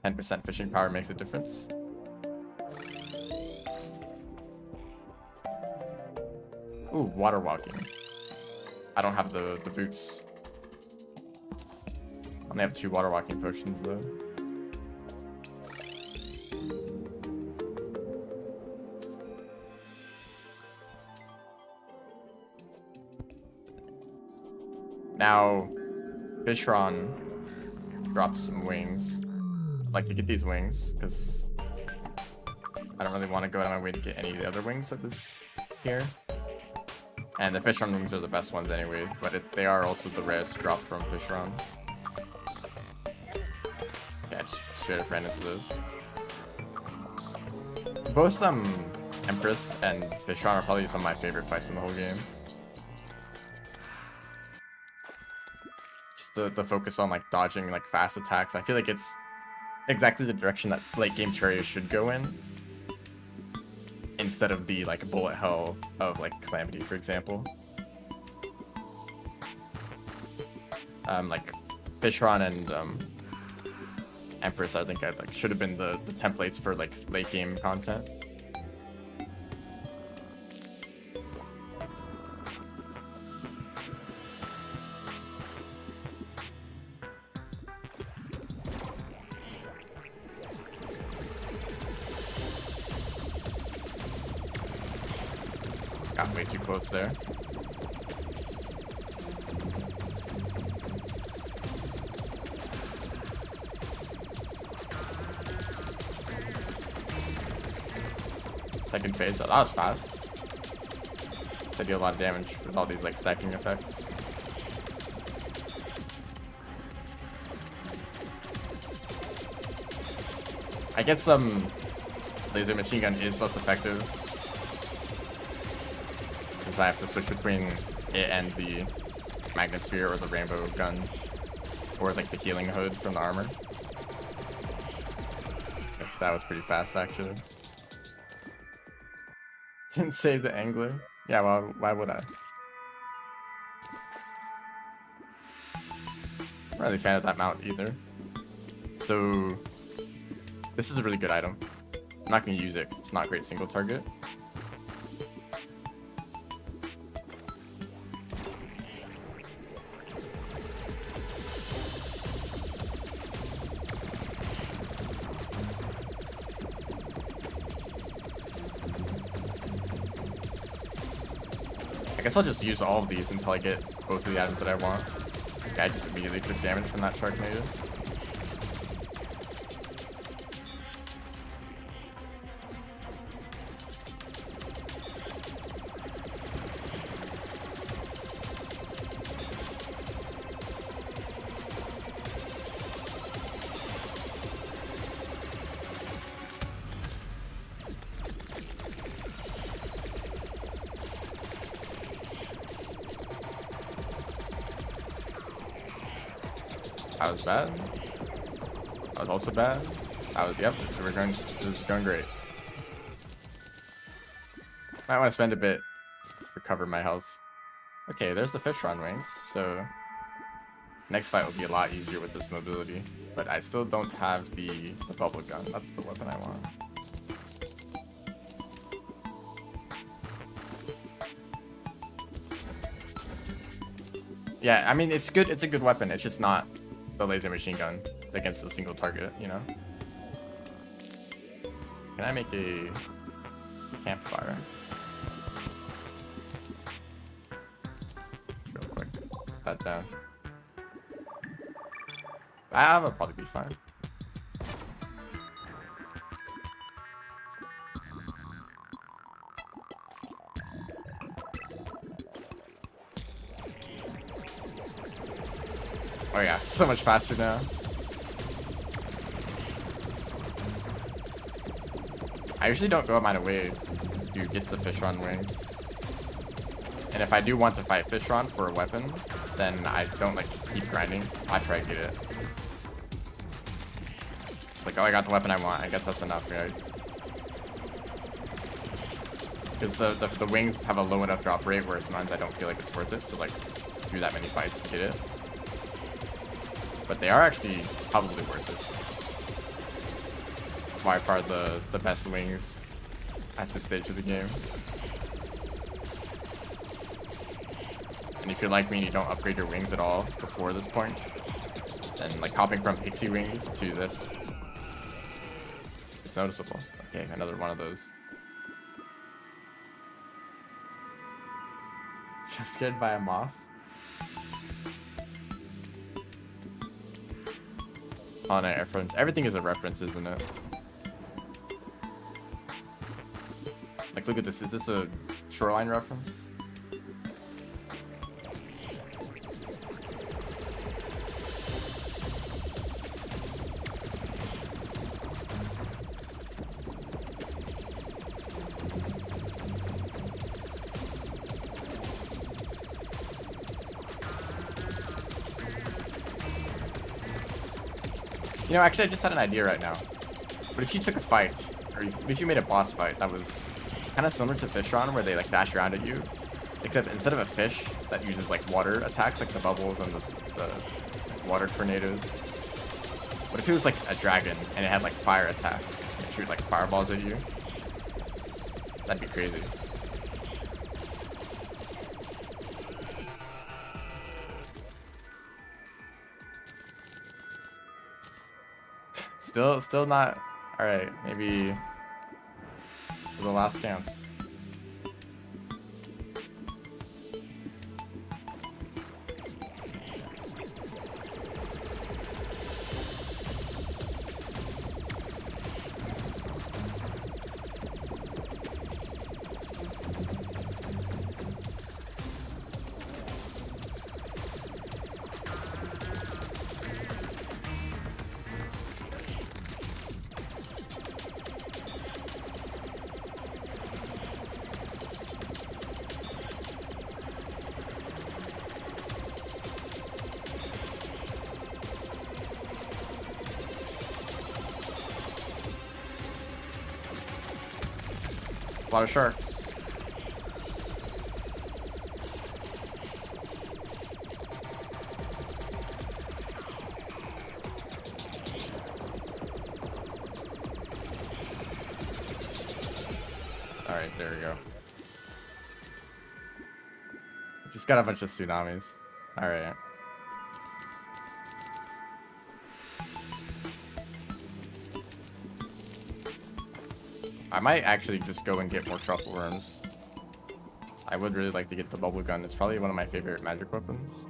10% fishing power makes a difference. Ooh, water walking. I don't have the boots. I only have 2 water walking potions though. Now, Fishron drops some wings. I'd like to get these wings, because I don't really want to go out of my way to get any of the other wings of this here. And the Fishron wings are the best ones anyway, but they are also the rarest drop from Fishron. Yeah, just straight up ran into those. Both Empress and Fishron are probably some of my favorite fights in the whole game. The focus on like dodging like fast attacks. I feel like it's exactly the direction that late game Terraria should go in, instead of the like bullet hell of like Calamity, for example. Like Fishron and Empress, I think should have been the templates for like late game content. Got way too close there. Second phase. Oh, that was fast. They deal a lot of damage with all these like stacking effects. I get some laser machine gun is less effective, because I have to switch between it and the magnet sphere or the rainbow gun, or like the healing hood from the armor. That was pretty fast actually. Didn't save the angler. Yeah, well, why would I? I'm not really a fan of that mount either. So this is a really good item. I'm not going to use it because it's not a great single target. I guess I'll just use all of these until I get both of the items that I want. Okay, I just immediately took damage from that Sharknado. That was bad. That was also bad. That was, yep, this is going great. Might want to spend a bit to recover my health. Okay, there's the fish run wings, so next fight will be a lot easier with this mobility. But I still don't have the bubble gun. That's the weapon I want. Yeah, I mean, it's good. It's a good weapon. It's just not the laser machine gun against a single target, you know? Can I make a campfire? Real quick. Put that down. That'll probably be fine. Oh yeah, so much faster now. I usually don't go out my way to get the fish on wings. And if I do want to fight fish on for a weapon, then I don't like keep grinding. I try to get it. It's like, oh, I got the weapon I want. I guess that's enough, right? Because the wings have a low enough drop rate where sometimes I don't feel like it's worth it to like do that many fights to get it. But they are actually probably worth it. By far the best wings at this stage of the game. And if you're like me and you don't upgrade your wings at all before this point, then like hopping from pixie wings to this, it's noticeable. Okay, another one of those. I'm scared by a moth. Oh no, reference. Everything is a reference, isn't it? Like, look at this. Is this a shoreline reference? You know, actually, I just had an idea right now. But if you took a fight, or if you made a boss fight that was kind of similar to Fishron, where they like dash around at you, except instead of a fish that uses like water attacks, like the bubbles and the like, water tornadoes, what if it was like a dragon and it had like fire attacks and shoot like fireballs at you? That'd be crazy. Still not. All right, maybe the last chance. A lot of sharks. All right, there we go. Just got a bunch of tsunamis. All right. I might actually just go and get more truffle worms. I would really like to get the bubble gun. It's probably one of my favorite magic weapons.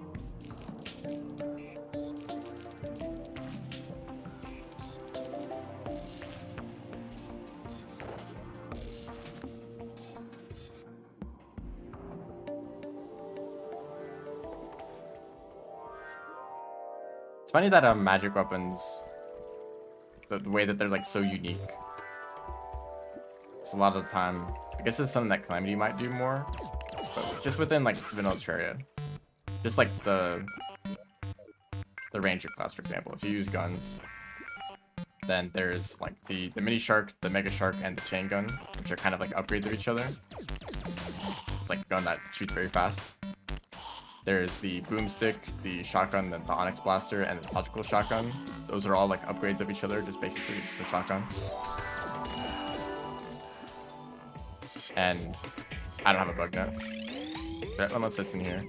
It's funny that magic weapons, the way that they're like so unique. It's a lot of the time, I guess it's something that Calamity might do more, but just within like vanilla Terraria, just like the the ranger class, for example, if you use guns, then there's like the mini shark, the mega shark, and the chain gun, which are kind of like upgrades of each other. It's like a gun that shoots very fast. There's the boomstick, the shotgun, the onyx blaster, and the logical shotgun. Those are all like upgrades of each other, just basically just a shotgun. And I don't have a bug net, but unless it's in here.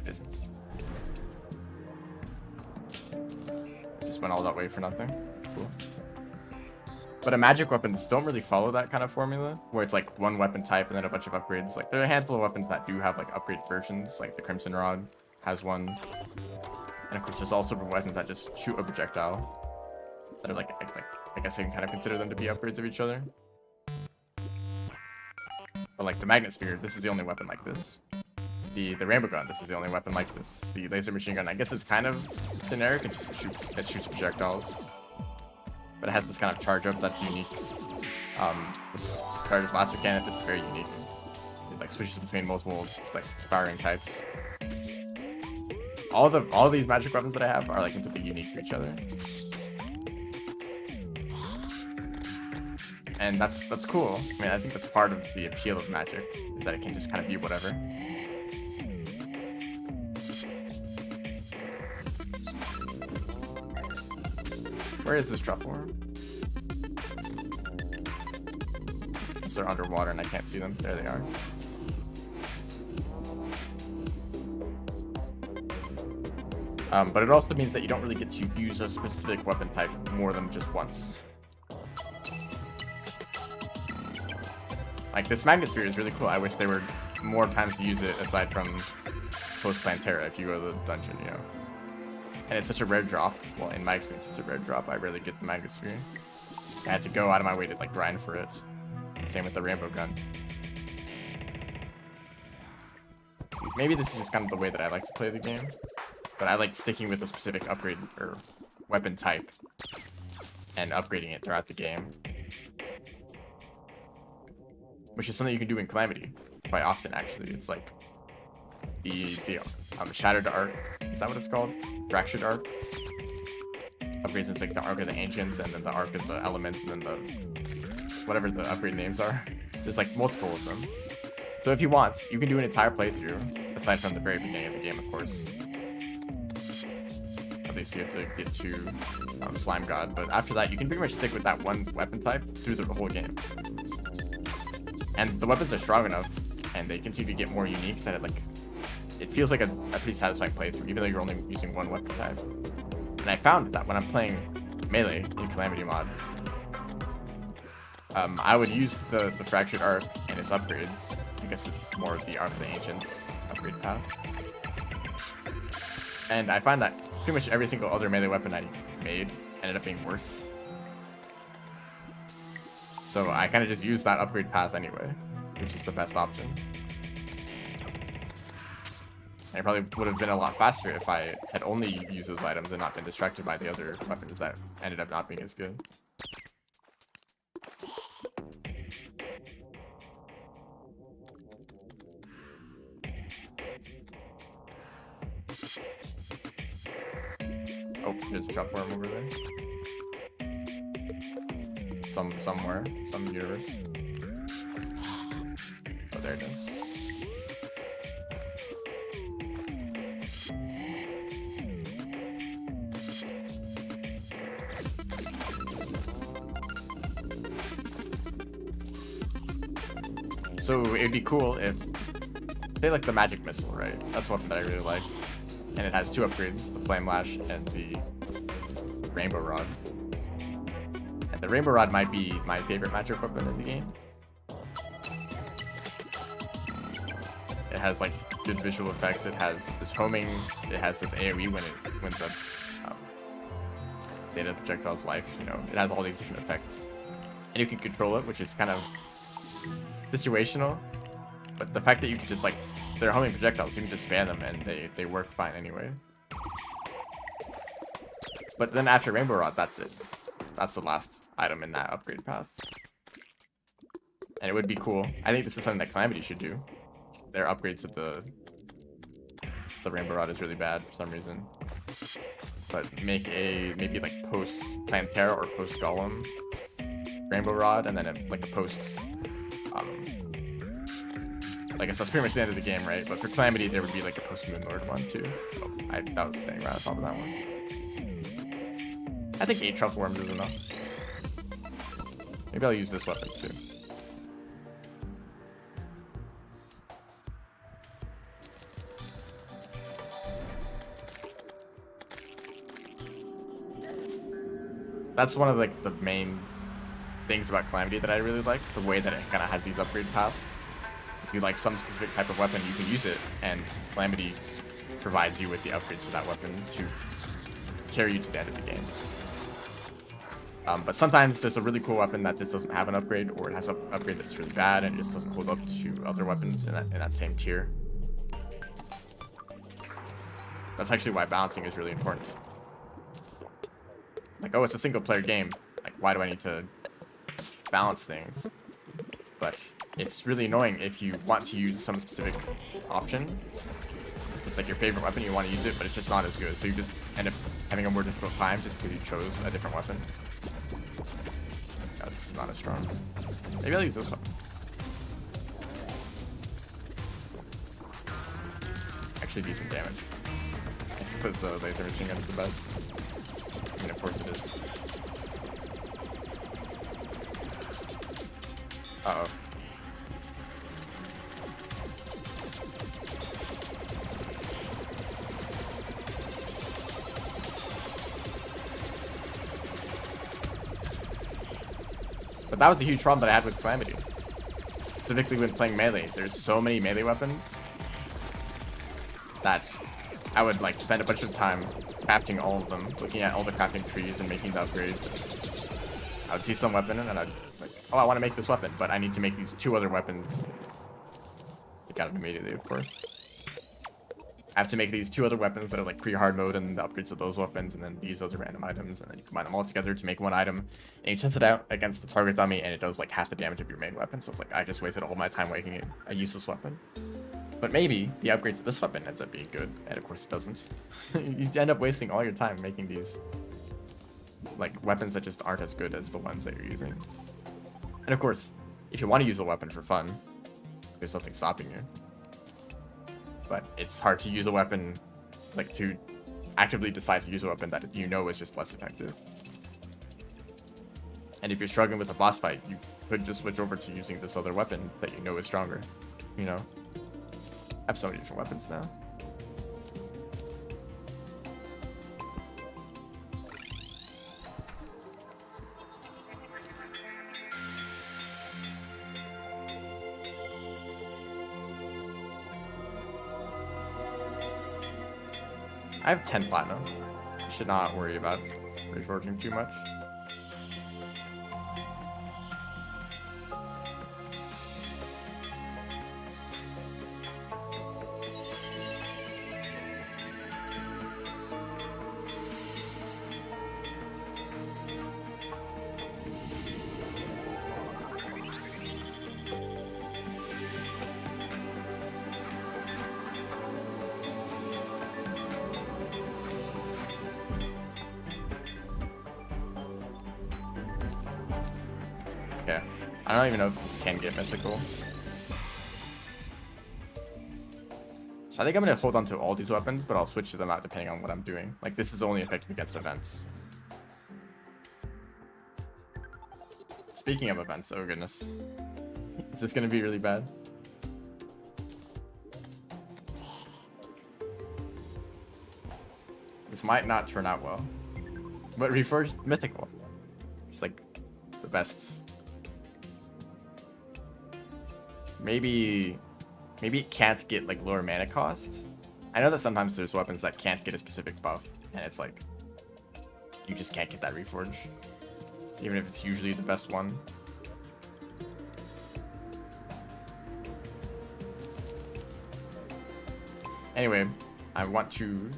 It isn't. Just went all that way for nothing. Cool. But a magic weapons don't really follow that kind of formula, where it's like one weapon type and then a bunch of upgrades. Like there are a handful of weapons that do have like upgrade versions, like the Crimson Rod has one. And of course there's also weapons that just shoot a projectile. That are like I guess I can kind of consider them to be upgrades of each other. But like the magnet sphere, this is the only weapon like this. The rainbow gun, this is the only weapon like this. The laser machine gun, I guess it's kind of generic, it just shoots projectiles. But it has this kind of charge up that's unique. Charge blaster cannon, this is very unique. It like switches between multiple like firing types. All these magic weapons that I have are like completely unique to each other. And that's cool. I mean, I think that's part of the appeal of magic, is that it can just kind of be whatever. Where is this truffle worm? They're underwater and I can't see them. There they are. But it also means that you don't really get to use a specific weapon type more than just once. Like this magnet sphere is really cool. I wish there were more times to use it aside from post-plan Terra if you go to the dungeon, you know. And it's such a rare drop. Well, in my experience, it's a rare drop. I rarely get the magnet sphere. I had to go out of my way to like grind for it. Same with the rainbow gun. Maybe this is just kind of the way that I like to play the game, but I like sticking with a specific upgrade or weapon type and upgrading it throughout the game, which is something you can do in Calamity quite often. Actually, it's like the Shattered Arc. Is that what it's called? Fractured Arc. Upgrades, it's like the Arc of the Ancients, and then the Arc of the Elements, and then the whatever the upgrade names are. There's like multiple of them. So if you want, you can do an entire playthrough, aside from the very beginning of the game, of course. At least you have to get to Slime God, but after that, you can pretty much stick with that one weapon type through the whole game. And the weapons are strong enough, and they continue to get more unique that it feels like a pretty satisfying playthrough, even though you're only using one weapon type. And I found that when I'm playing Melee in Calamity mod, I would use the Fractured Arc and its upgrades. I guess it's more of the Arc of the Ancients upgrade path. And I find that pretty much every single other melee weapon I made ended up being worse. So I kind of just used that upgrade path anyway, which is the best option. And it probably would have been a lot faster if I had only used those items and not been distracted by the other weapons that ended up not being as good. Oh, there's a drop worm over there. Somewhere, some universe. Oh, there it is. So it'd be cool if, say like the magic missile, right? That's one that I really like. And it has two upgrades, the Flame Lash and the Rainbow Rod. And the Rainbow Rod might be my favorite magic weapon in the game. It has like good visual effects, it has this homing, it has this AoE when the data projectile's life, you know, it has all these different effects. And you can control it, which is kind of situational. But the fact that you can just like, they're homing projectiles, you can just spam them and they work fine anyway. But then after Rainbow Rod, that's it. That's the last item in that upgrade path. And it would be cool. I think this is something that Calamity should do. Their upgrades of the the Rainbow Rod is really bad for some reason. But make a maybe like post Plant Terra or post Golem Rainbow Rod, and then like a post. I guess that's pretty much the end of the game, right? But for Calamity, there would be like a post Moonlord one too. Oh, that was staying right on top of that one. I think 8 Truffle Worms is enough. Maybe I'll use this weapon too. That's one of like the main things about Calamity that I really like, the way that it kind of has these upgrade paths. If you like some specific type of weapon, you can use it, and Calamity provides you with the upgrades to that weapon to carry you to the end of the game. But sometimes there's a really cool weapon that just doesn't have an upgrade, or it has an upgrade that's really bad and it just doesn't hold up to other weapons in that same tier. That's actually why balancing is really important. Like, oh, it's a single player game. Like, why do I need to balance things? But it's really annoying if you want to use some specific option. It's like your favorite weapon, you want to use it, but it's just not as good. So you just end up having a more difficult time just because you chose a different weapon. Oh, this is not as strong. Maybe I'll use this one. Actually, decent damage. But the laser machine gun is the best. I mean, of course it is. Uh-oh. But that was a huge problem that I had with Calamity. Specifically when playing melee. There's so many melee weapons that I would like spend a bunch of time crafting all of them, looking at all the crafting trees and making the upgrades. I would see some weapon and I'd like, oh, I want to make this weapon, but I need to make these 2 other weapons. You got it immediately, of course. I have to make these 2 other weapons that are like pre-hard mode and the upgrades of those weapons, and then these other random items, and then you combine them all together to make one item. And you test it out against the target dummy, and it does like half the damage of your main weapon. So it's like I just wasted all my time making it a useless weapon. But maybe the upgrade to this weapon ends up being good, and of course it doesn't. You end up wasting all your time making these like weapons that just aren't as good as the ones that you're using. And of course, if you want to use a weapon for fun, there's nothing stopping you. But it's hard to use a weapon, like to actively decide to use a weapon that you know is just less effective. And if you're struggling with a boss fight, you could just switch over to using this other weapon that you know is stronger, you know? I have so many different weapons now. I have 10 platinum. I should not worry about reforging too much. Okay, I don't even know if this can get mythical. So I think I'm going to hold on to all these weapons, but I'll switch to them out depending on what I'm doing. Like, this is only effective against events. Speaking of events, oh goodness. Is this going to be really bad? This might not turn out well. But Reforged mythical. It's like the best. Maybe it can't get like lower mana cost. I know that sometimes there's weapons that can't get a specific buff, and it's like you just can't get that reforge, even if it's usually the best one. Anyway, I want to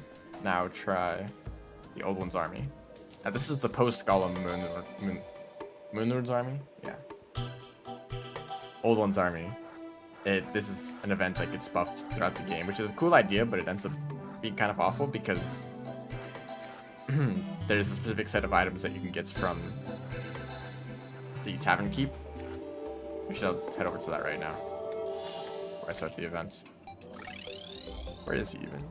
now try the Old One's Army. Now this is the post-Golem Moonlord's Army? Yeah. Old One's Army. This is an event that gets buffed throughout the game, which is a cool idea, but it ends up being kind of awful because there's a specific set of items that you can get from the Tavern Keep. We should head over to that right now, where I start the event. Where is he even?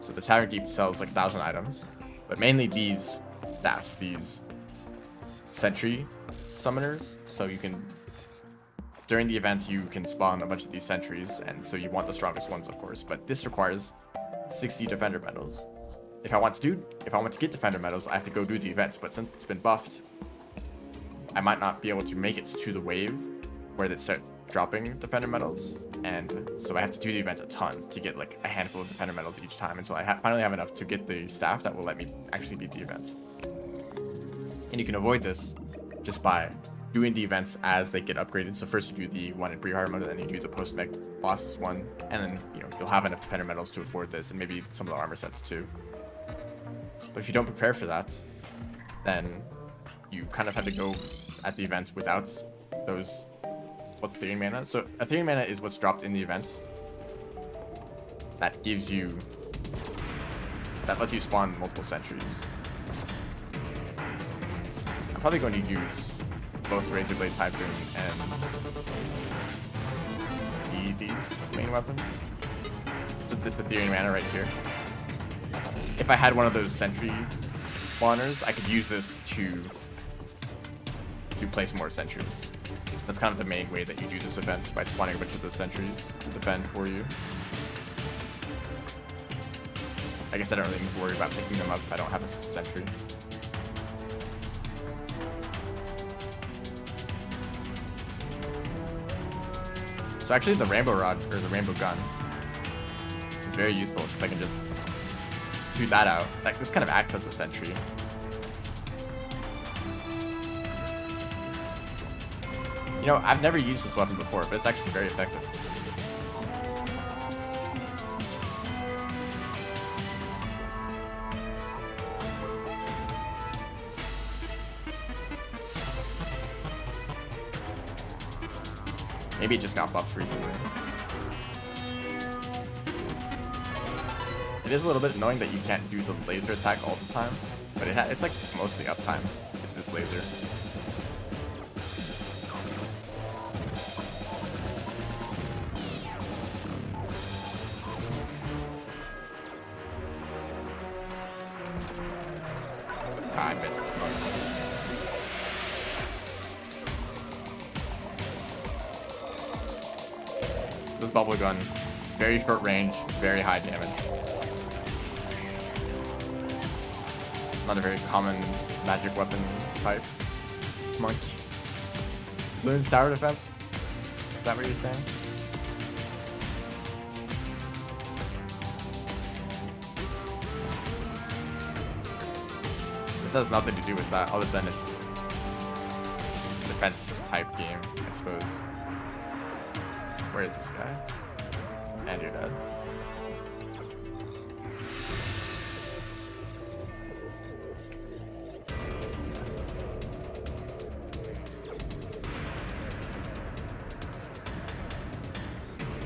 So the Tavern Keep sells like 1,000 items, but mainly these staffs, these sentry summoners. So you can, during the events, you can spawn a bunch of these sentries, and so you want the strongest ones, of course. But this requires 60 defender medals. If I want to get defender medals, I have to go do the events. But since it's been buffed, I might not be able to make it to the wave where they start dropping defender medals, and so I have to do the events a ton to get like a handful of defender medals each time until I finally have enough to get the staff that will let me actually beat the events. And you can avoid this just by doing the events as they get upgraded. So first you do the one in pre-hard mode, and then you do the post-mech bosses one, and then you'll have enough defender medals to afford this, and maybe some of the armor sets too. But if you don't prepare for that, then you kind of have to go at the event without those Ethereum mana. So Ethereum mana is what's dropped in the events. That lets you spawn multiple sentries. I'm probably going to use both Razorblade Typhoon and these main weapons. So this Ethereum mana right here. If I had one of those sentry spawners, I could use this to place more sentries. That's kind of the main way that you do this event, by spawning a bunch of those sentries to defend for you. I guess I don't really need to worry about picking them up if I don't have a sentry. So actually the Rainbow Rod, or the Rainbow Gun, is very useful because I can just shoot that out. Like, this kind of acts as a sentry. I've never used this weapon before, but it's actually very effective. Maybe it just got buffed recently. It is a little bit annoying that you can't do the laser attack all the time, but it's like mostly uptime. It's this laser. I missed most. This bubble gun, very short range, very high damage. Not a very common magic weapon type. Monkey. Loon's tower defense? Is that what you're saying? This has nothing to do with that, other than it's defense type game, I suppose. Where is this guy? And you're dead.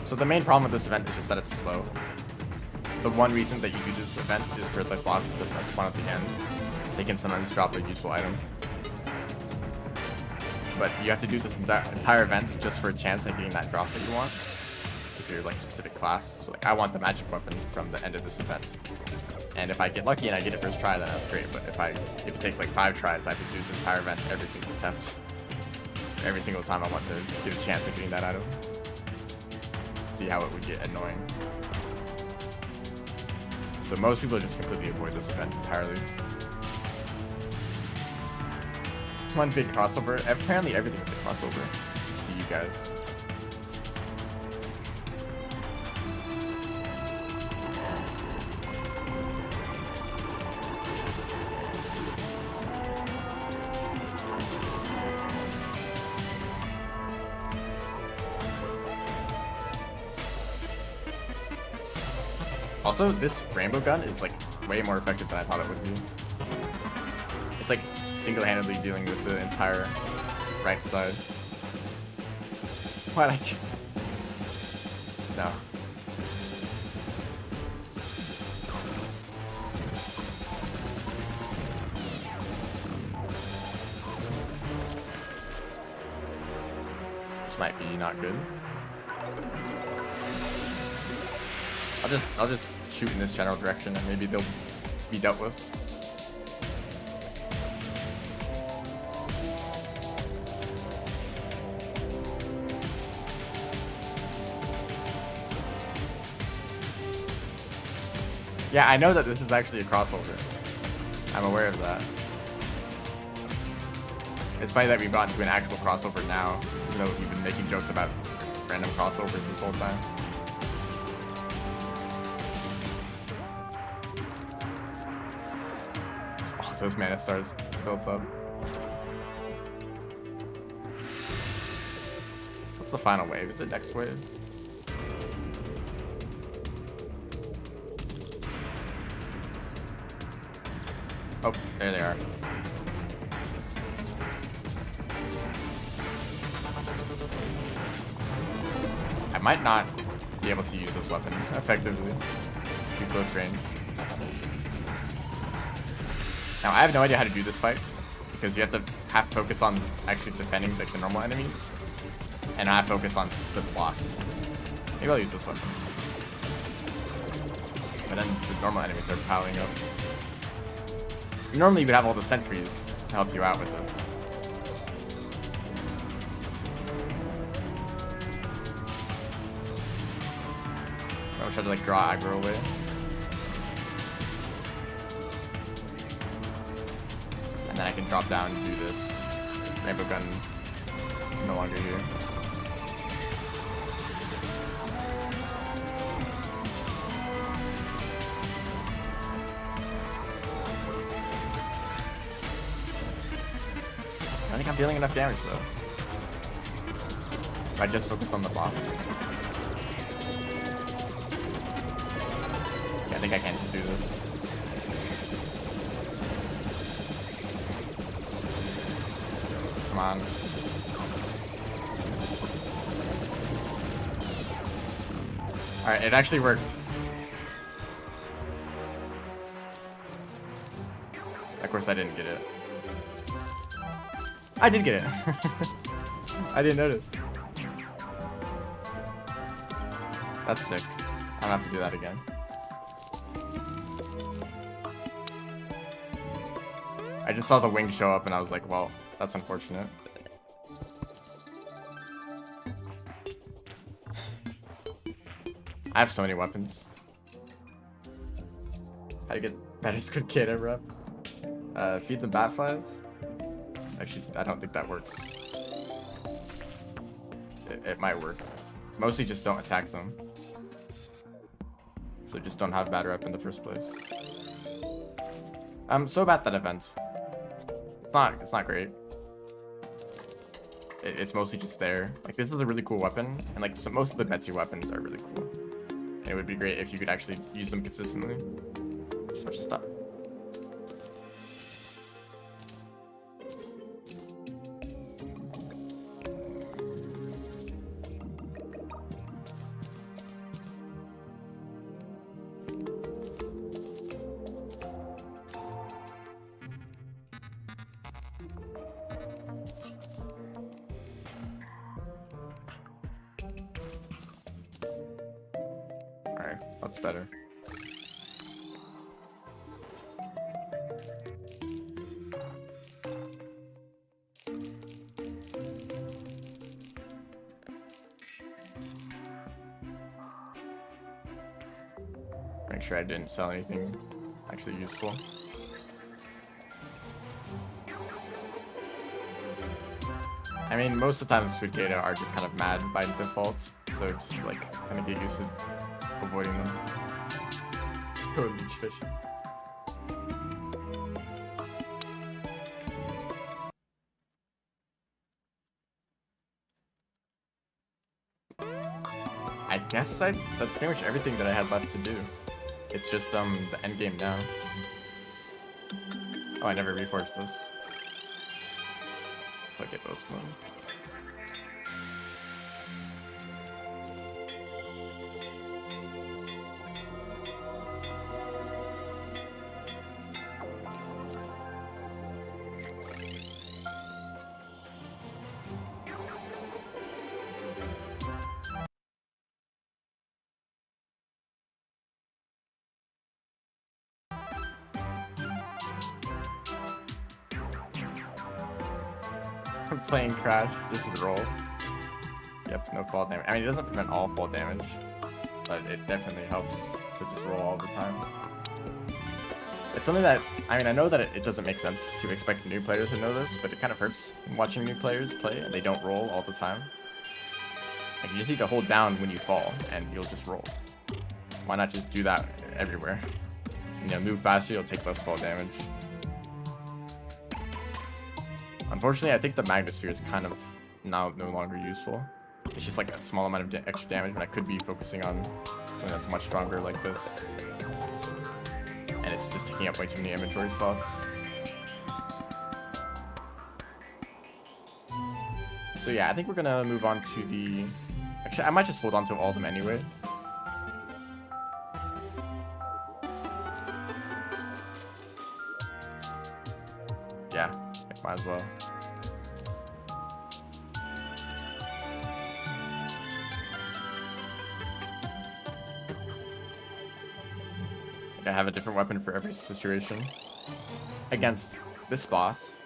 So the main problem with this event is just that it's slow. The one reason that you do this event is for the bosses that spawn at the end. They can sometimes drop a useful item. But you have to do this entire event just for a chance at getting that drop that you want. If you're like a specific class. So like I want the magic weapon from the end of this event. And if I get lucky and I get it first try, then that's great. But if it takes like 5 tries, I have to do this entire event every single attempt. Every single time I want to get a chance at getting that item. See how it would get annoying. So most people just completely avoid this event entirely. One big crossover. Apparently everything is a crossover to you guys. Also, this rainbow gun is like way more effective than I thought it would be. It's like single-handedly dealing with the entire right side. What? No. This might be not good. I'll just shoot in this general direction and maybe they'll be dealt with. Yeah, I know that this is actually a crossover. I'm aware of that. It's funny that we've gotten to an actual crossover now, even though we've been making jokes about random crossovers this whole time. Oh, those mana stars built up. What's the final wave? Is it next wave? Oh, there they are. I might not be able to use this weapon effectively. Too close range. Now, I have no idea how to do this fight, because you have to focus on actually defending like the normal enemies, and I focus on the boss. Maybe I'll use this weapon. But then the normal enemies are piling up. Normally you would have all the sentries to help you out with this. I'm gonna try to like draw aggro away. And then I can drop down and do this. Rainbow gun is no longer here. I think I'm dealing enough damage though. If I just focus on the block. Yeah, I think I can just do this. Come on. Alright, it actually worked. Of course I didn't get it. I did get it. I didn't notice. That's sick. I don't have to do that again. I just saw the wing show up and I was like, well, that's unfortunate. I have so many weapons. How to get better squid kid ever up? Feed the bat flies? Actually, I don't think that works. It might work. Mostly just don't attack them. So just don't have batter up in the first place. So about that event. It's not great. It's mostly just there. Like, this is a really cool weapon, and like, so most of the Betsy weapons are really cool. And it would be great if you could actually use them consistently. So much stuff. That's better. Make sure I didn't sell anything actually useful. I mean, most of the time Squid Data are just kind of mad by default, so just like kind of get used to avoiding them. Go leech fishing. I guess that's pretty much everything that I had left to do. It's just the end game now. Oh, I never reforged this. So I get both of them. Playing Crash, just roll. Yep, no fall damage. I mean, it doesn't prevent all fall damage, but it definitely helps to just roll all the time. It's something that, I mean, I know that it doesn't make sense to expect new players to know this, but it kind of hurts watching new players play and they don't roll all the time. Like, you just need to hold down when you fall and you'll just roll. Why not just do that everywhere? You know, move faster, you'll take less fall damage. Unfortunately, I think the Magnasphere is kind of now no longer useful. It's just like a small amount of extra damage when I could be focusing on something that's much stronger like this. And it's just taking up way too many inventory slots. So yeah, I think we're gonna move on to the... Actually, I might just hold on to all of them anyway. Yeah, might as well. I have a different weapon for every situation. Against this boss.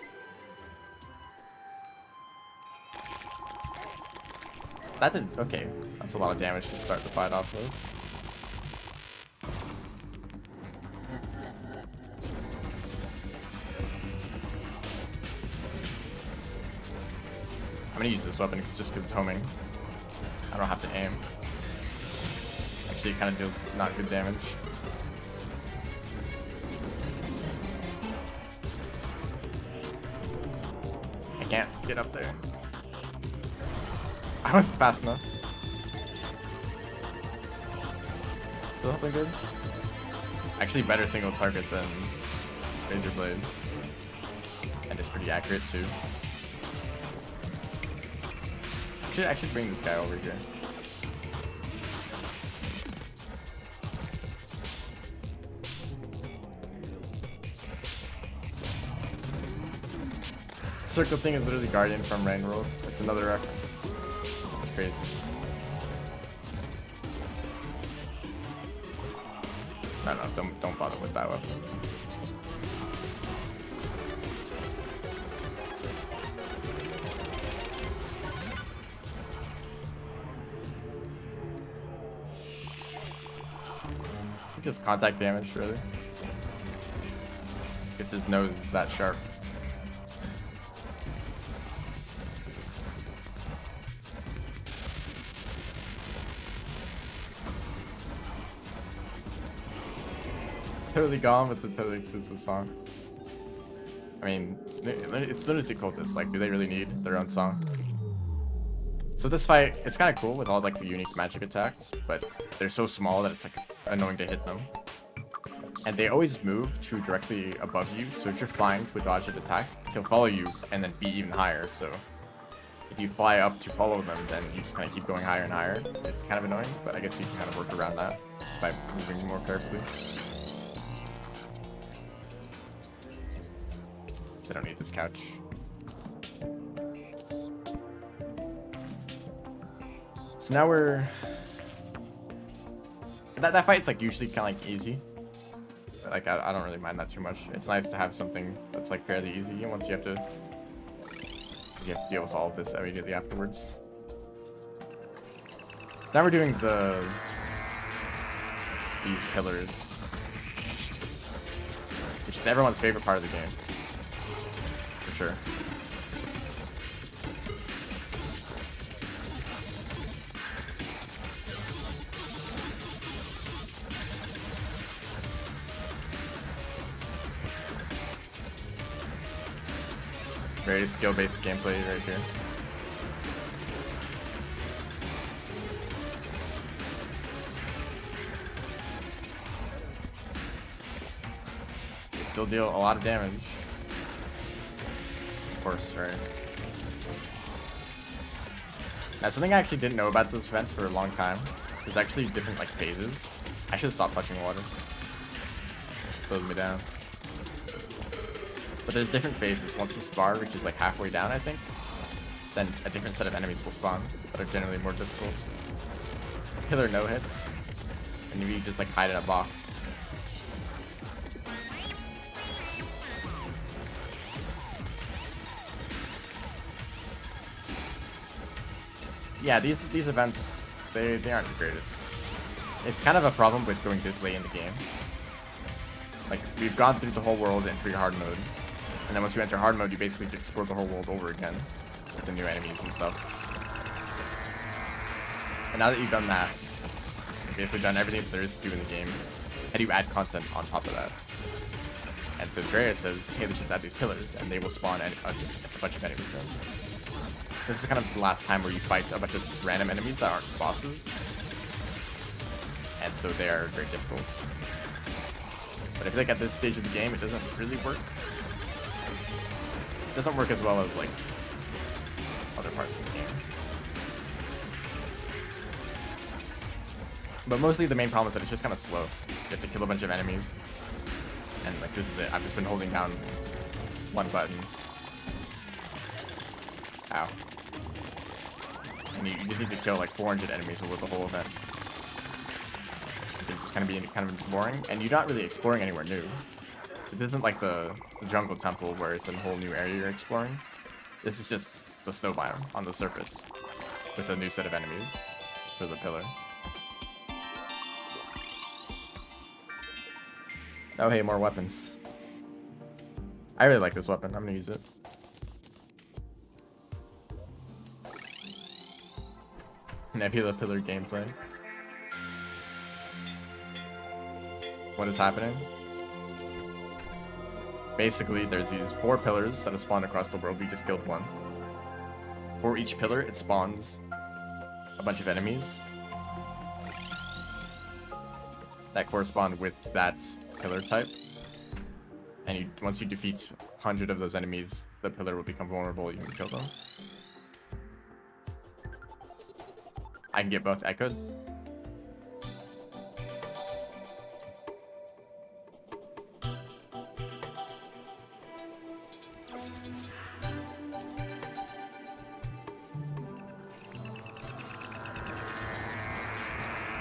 That did... Okay, that's a lot of damage to start the fight off with. I'm gonna use this weapon just because it's homing. I don't have to aim. Actually, it kind of deals not good damage. I can't get up there. I wasn't fast enough. Still something good? Actually, better single target than Razor Blade. And it's pretty accurate too. I should bring this guy over here. Circle thing is literally Guardian from Rain World. It's another reference. It's crazy. No, don't bother with that weapon. Just contact damage, really. Guess his nose is that sharp. Totally gone with the totally exclusive song. I mean, it's Lunatic Cultists. Like, do they really need their own song? So this fight, it's kind of cool with all like the unique magic attacks, but they're so small that it's like annoying to hit them. And they always move to directly above you, so if you're flying to a dodged attack, he'll follow you and then be even higher. So if you fly up to follow them, then you just kind of keep going higher and higher. It's kind of annoying, but I guess you can kind of work around that just by moving more carefully. So I don't need this couch. So now we're... That fight's like usually kind of like easy. Like I don't really mind that too much. It's nice to have something that's like fairly easy, and once you have to deal with all of this immediately afterwards. So now we're doing these pillars, which is everyone's favorite part of the game, for sure. Very skill-based gameplay right here. They still deal a lot of damage. Of course, right? Now, something I actually didn't know about this event for a long time. There's actually different like phases. I should stop touching water. Slows me down. But there's different phases. Once this bar reaches like halfway down, I think, then a different set of enemies will spawn that are generally more difficult. Pillar no hits, and you just like hide in a box. yeah, these events, they aren't the greatest. It's kind of a problem with going this late in the game. Like, we've gone through the whole world in hard mode, and then once you enter hard mode, you basically explore the whole world over again with the new enemies and stuff. And now that you've done that, you've basically done everything that there is to do in the game. How do you add content on top of that? And so Terraria says, hey, let's just add these pillars, and they will spawn a bunch of enemies in. This is kind of the last time where you fight a bunch of random enemies that aren't bosses. And so they are very difficult. But I feel like at this stage of the game, it doesn't really work. It doesn't work as well as, like, other parts of the game. But mostly the main problem is that it's just kind of slow. You have to kill a bunch of enemies. And, like, this is it. I've just been holding down one button. Ow. And you just need to kill, like, 400 enemies over the whole event. It's just kind of boring, and you're not really exploring anywhere new. It isn't like the jungle temple where it's a whole new area you're exploring. This is just the snow biome on the surface with a new set of enemies for the pillar. Oh hey, more weapons. I really like this weapon. I'm gonna use it. Nebula pillar gameplay. What is happening? Basically, there's these 4 pillars that have spawned across the world. We just killed one. For each pillar, it spawns a bunch of enemies that correspond with that pillar type. And once you defeat 100 of those enemies, the pillar will become vulnerable. You can kill them. I can get both. I could.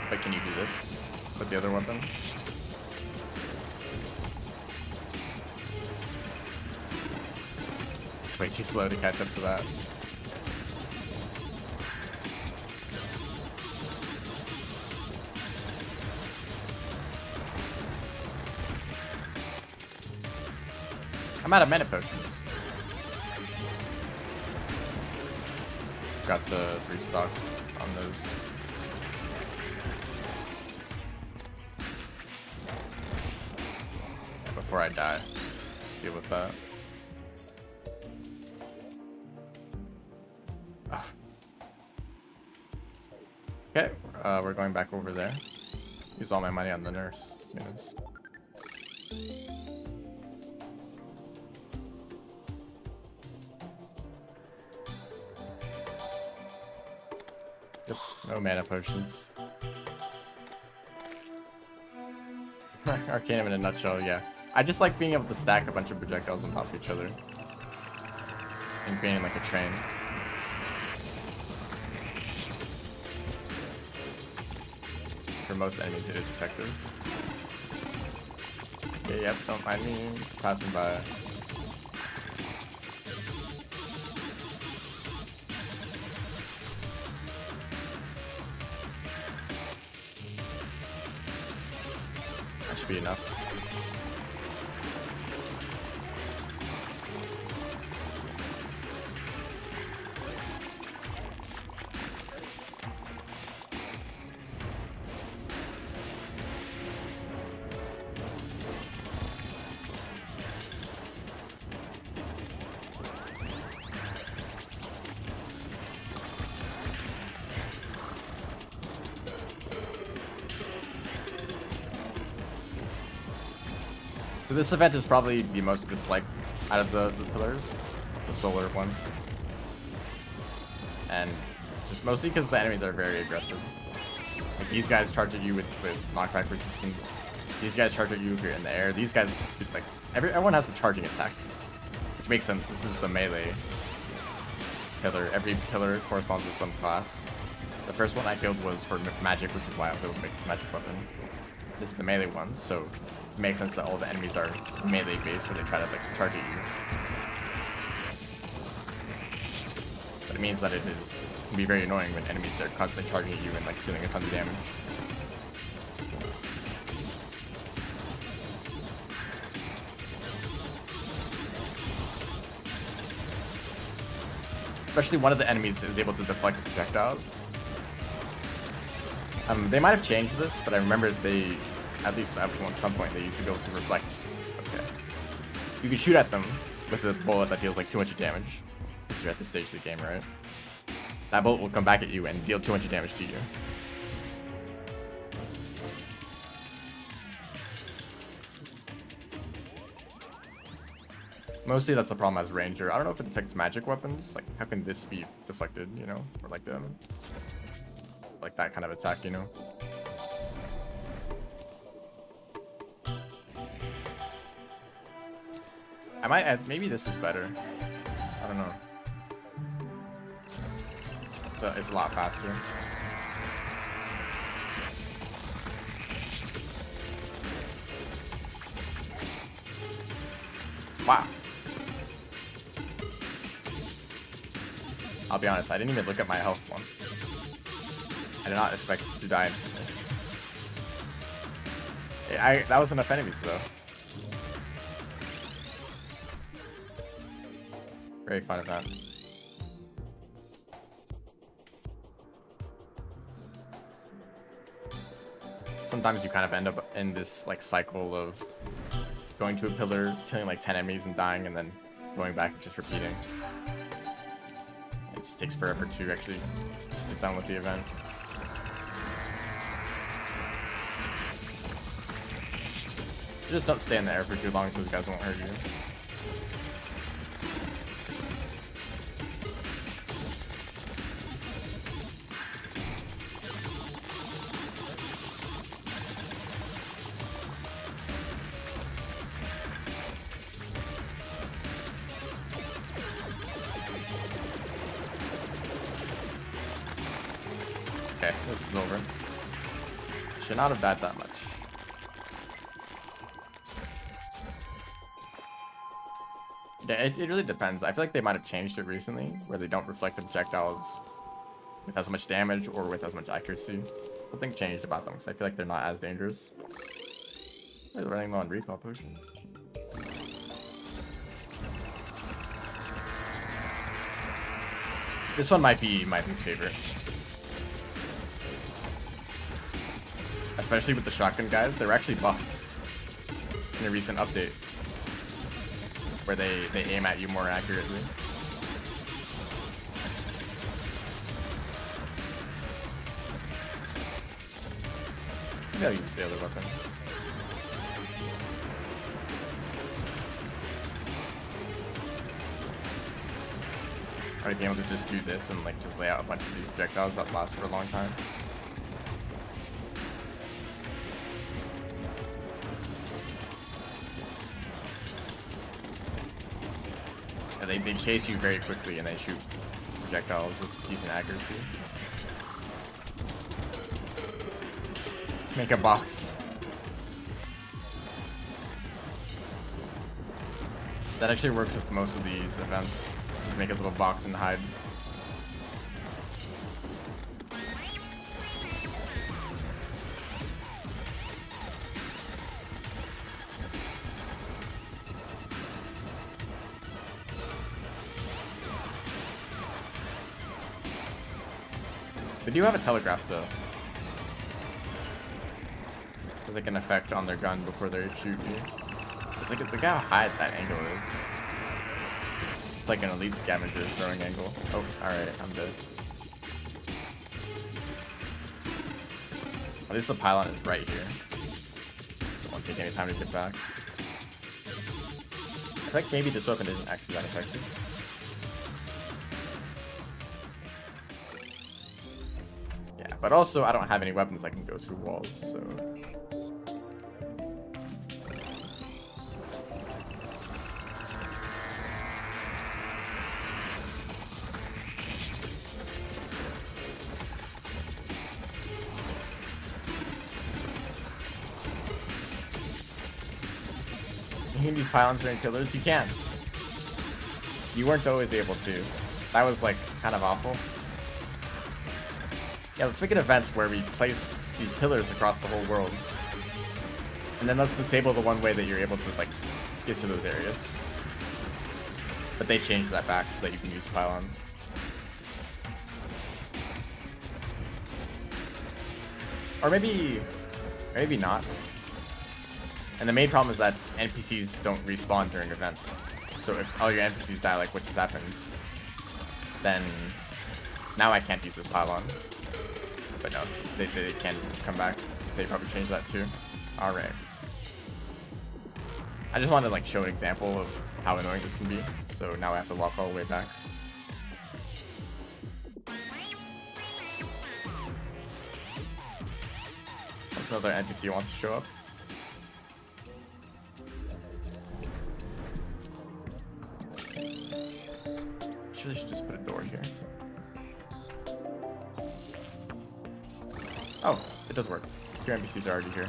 But can you do this with the other weapon? It's way too slow to catch up to that. I'm out of mana potions. Got to restock on those. Before I die, let's deal with that. Oh. Okay, we're going back over there. Use all my money on the nurse. Yes. Yep, no mana potions. Arcanum in a nutshell, yeah. I just like being able to stack a bunch of projectiles on top of each other. And being like a train. For most enemies it is effective. Okay, yep, don't mind me, just passing by. That should be enough. So this event is probably the most disliked out of the pillars, the solar one. And just mostly because the enemies are very aggressive. Like these guys charge at you with knockback resistance. These guys charge at you if you're in the air. These guys, like, everyone has a charging attack. Which makes sense, this is the melee pillar. Every pillar corresponds with some class. The first one I killed was for magic, which is why I built a magic weapon. This is the melee one, so it makes sense that all the enemies are melee based when they try to like charge at you. But it means that can be very annoying when enemies are constantly charging at you and like dealing a ton of damage. Especially one of the enemies is able to deflect projectiles. They might have changed this, but I remember they, at least at some point, they used to be able to reflect. Okay. You can shoot at them with a bullet that deals like 200 damage. Because you're at this stage of the game, right? That bullet will come back at you and deal 200 damage to you. Mostly that's the problem as Ranger. I don't know if it affects magic weapons. Like, how can this be deflected, you know? Or like that kind of attack, you know? I might add, maybe this is better. I don't know. It's a lot faster. Wow. I'll be honest, I didn't even look at my health once. I did not expect to die instantly. That was enough enemies though. Very fun event. Sometimes you kind of end up in this like cycle of going to a pillar, killing like 10 enemies and dying, and then going back and just repeating. It just takes forever to actually get done with the event. Just don't stay in the air for too long, because those guys won't hurt you. Okay, this is over. Should not have died that much. Yeah, it really depends. I feel like they might have changed it recently, where they don't reflect the projectiles with as much damage or with as much accuracy. Something changed about them, because I feel like they're not as dangerous. They're running low on recall potions. This one might be my least favorite. Especially with the shotgun guys. They were actually buffed in a recent update, where they aim at you more accurately. Maybe I'll use the other weapon. Already being able to just do this and like just lay out a bunch of these projectiles that last for a long time. They chase you very quickly and they shoot projectiles with decent accuracy. Make a box. That actually works with most of these events. Just make a little box and hide. They do have a telegraph though. There's like an effect on their gun before they shoot you. Look at how high that angle is. It's like an elite scavenger throwing angle. Oh, alright, I'm dead. At least the pylon is right here. So it won't take any time to get back. I think maybe this weapon isn't actually that effective. But also, I don't have any weapons that can go through walls, so... You can do pylons during killers? You can. You weren't always able to. That was like kind of awful. Yeah, let's make an event where we place these pillars across the whole world. And then let's disable the one way that you're able to like get to those areas. But they changed that back so that you can use pylons. Or maybe not. And the main problem is that NPCs don't respawn during events. So if all your NPCs die, like what just happened, then now I can't use this pylon. But no, they can come back. They probably changed that too. Alright. I just wanted to like show an example of how annoying this can be. So now I have to walk all the way back. That's another NPC wants to show up. Actually, should just put a door here. Oh, it does work. 2 NPCs are already here.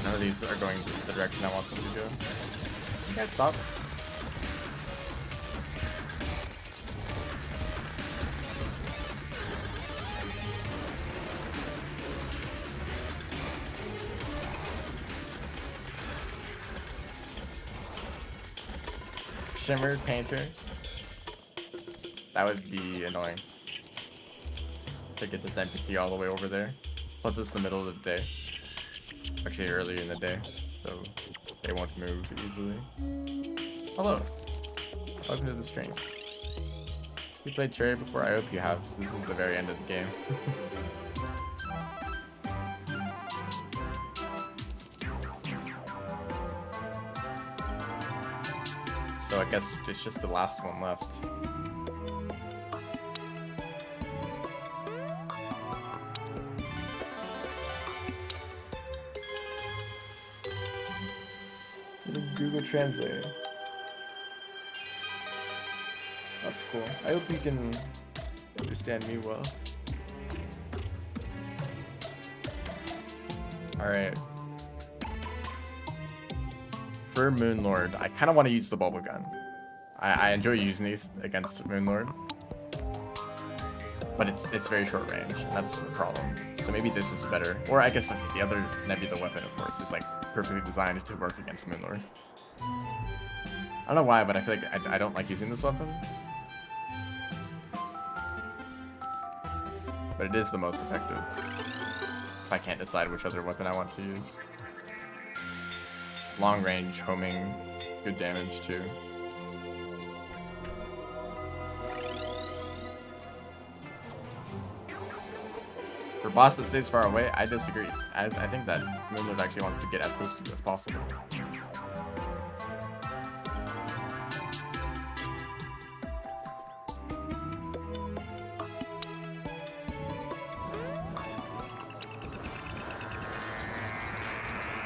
None of these are going the direction I want them to go. Okay, stop. Shimmer painter. That would be annoying. To get this NPC all the way over there. Plus it's the middle of the day. Actually earlier in the day. So they won't move easily. Hello. Welcome to the stream. You played Terraria before? I hope you have, because this is the very end of the game. So I guess it's just the last one left. Google Translate. That's cool. I hope you can understand me well. Alright. For Moonlord, I kind of want to use the bubble gun. I enjoy using these against Moonlord. But it's very short range, and that's the problem. So maybe this is better. Or I guess the other Nebula weapon, of course, is like perfectly designed to work against Moonlord. I don't know why, but I feel like I don't like using this weapon. But it is the most effective. If I can't decide which other weapon I want to use. Long range, homing, good damage too. For boss that stays far away, I disagree. I think that Moonlord actually wants to get as close to you as possible.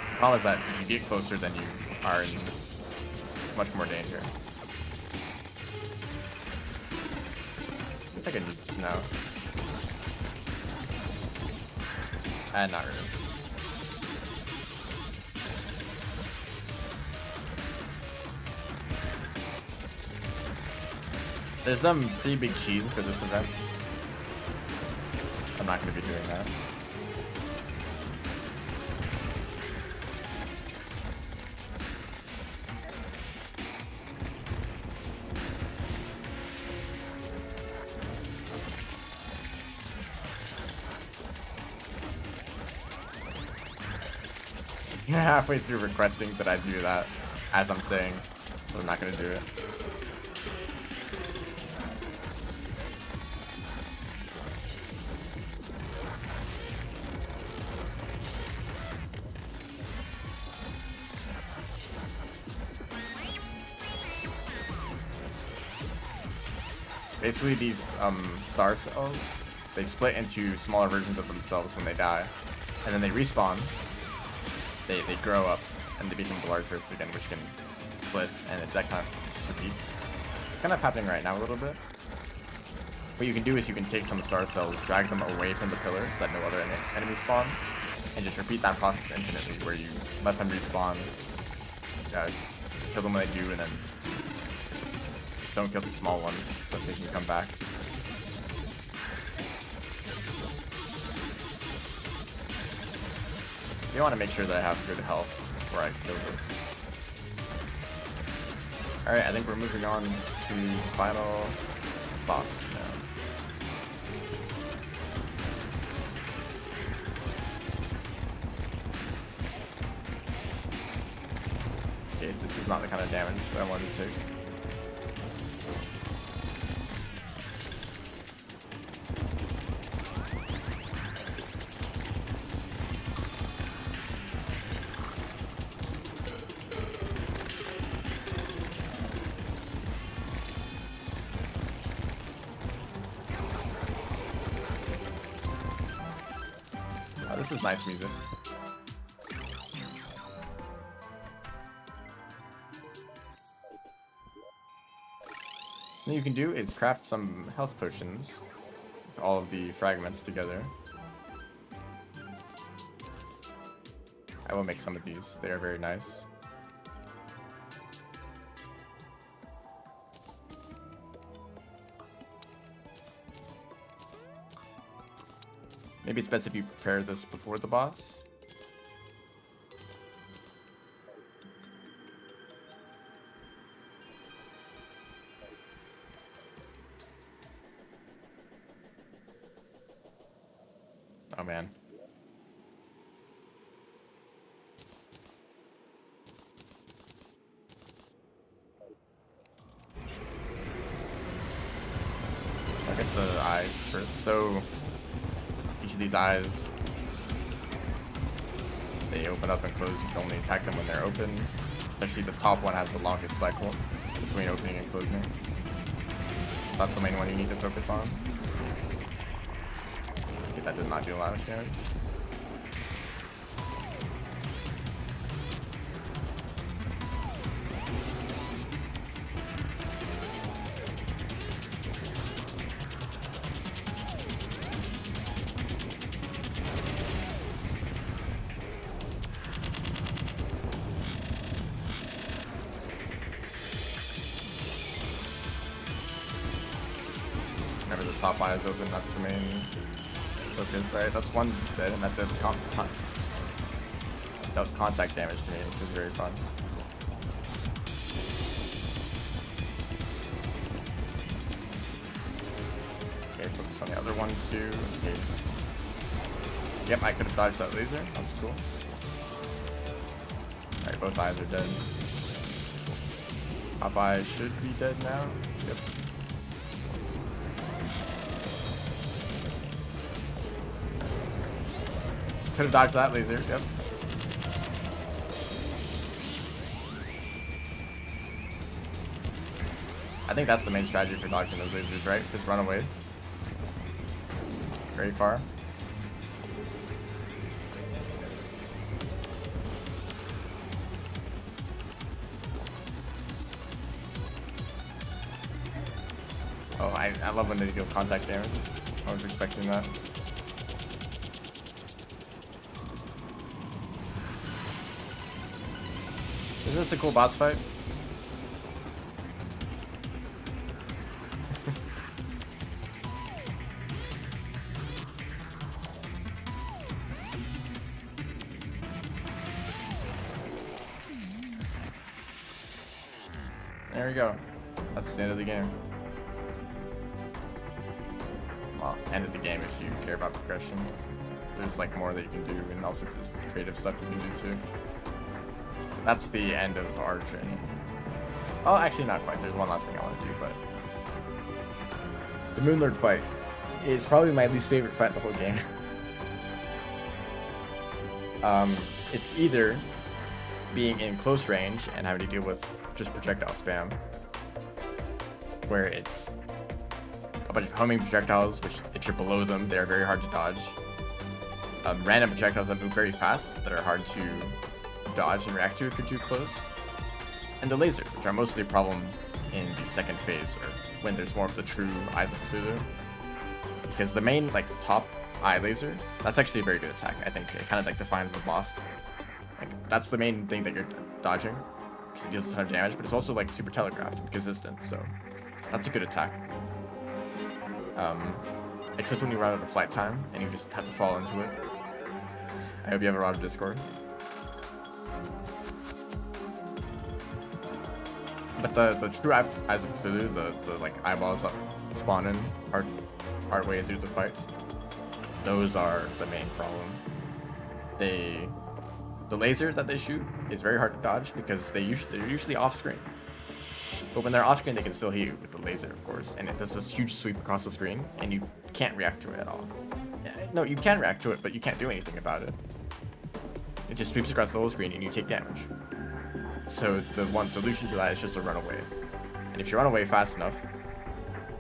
The problem is that if you get closer, then you are in much more danger. I guess I can use this now. Not really. There's some pretty big cheese for this event. I'm not going to be doing that. Halfway through requesting that I do that as I'm saying, but I'm not going to do it. Basically, these star cells, they split into smaller versions of themselves when they die, and then they respawn. They grow up and they become the large Earths again, which can split, and that kind of just repeats. It's kind of happening right now a little bit. what you can do is you can take some star cells, drag them away from the pillars so that no other enemies spawn, and just repeat that process infinitely, where you let them respawn, kill them when they do, and then just don't kill the small ones, but they can come back. You want to make sure that I have good health before I kill this. Alright, I think we're moving on to the final boss now. Okay, this is not the kind of damage that I wanted to take. This is nice music. What you can do is craft some health potions with all of the fragments together. I will make some of these. They are very nice. Maybe it's best if you prepare this before the boss. Oh man. Look at the eye first. So each of these eyes, they open up and close. You can only attack them when they're open. Especially the top one has the longest cycle between opening and closing. That's the main one you need to focus on. Okay, that did not do a lot of damage. Whenever the top eye is open, that's the main focus. Alright, that's one dead, and that did dealt contact damage to me, which is very fun. Okay, focus on the other one too. Okay. Yep, I could have dodged that laser. That's cool. Alright, both eyes are dead. Top eye should be dead now. Yep. Could have dodged that laser, yep. I think that's the main strategy for dodging those lasers, right? Just run away. Very far. Oh, I love when they deal contact damage. I was expecting that. Isn't this a cool boss fight? There we go. That's the end of the game. Well, end of the game if you care about progression. There's like more that you can do and also just creative stuff you can do too. That's the end of our journey. Oh, actually not quite. There's one last thing I want to do, but the Moonlord fight is probably my least favorite fight in the whole game. It's either being in close range and having to deal with just projectile spam, where it's a bunch of homing projectiles, which if you're below them, they're very hard to dodge. Random projectiles that move very fast that are hard to dodge and react to if you're too close, and the lasers, which are mostly a problem in the second phase, or when there's more of the true Eyes of Cthulhu. Because the main, like, top eye laser, that's actually a very good attack, I think. It kind of, like, defines the boss. Like, that's the main thing that you're dodging. Because it deals a ton of damage, but it's also, like, super telegraphed and consistent, so that's a good attack. Except when you run out of flight time, and you just have to fall into it. I hope you have a lot of Discord. But the true eyes of Cthulhu, the like eyeballs that spawn in part way through the fight, those are the main problem. The laser that they shoot is very hard to dodge because they're usually off screen. But when they're off screen, they can still hit you with the laser, of course, and it does this huge sweep across the screen, and you can't react to it at all. No, you can react to it, but you can't do anything about it. It just sweeps across the whole screen, and you take damage. So the one solution to that is just to run away. And if you run away fast enough,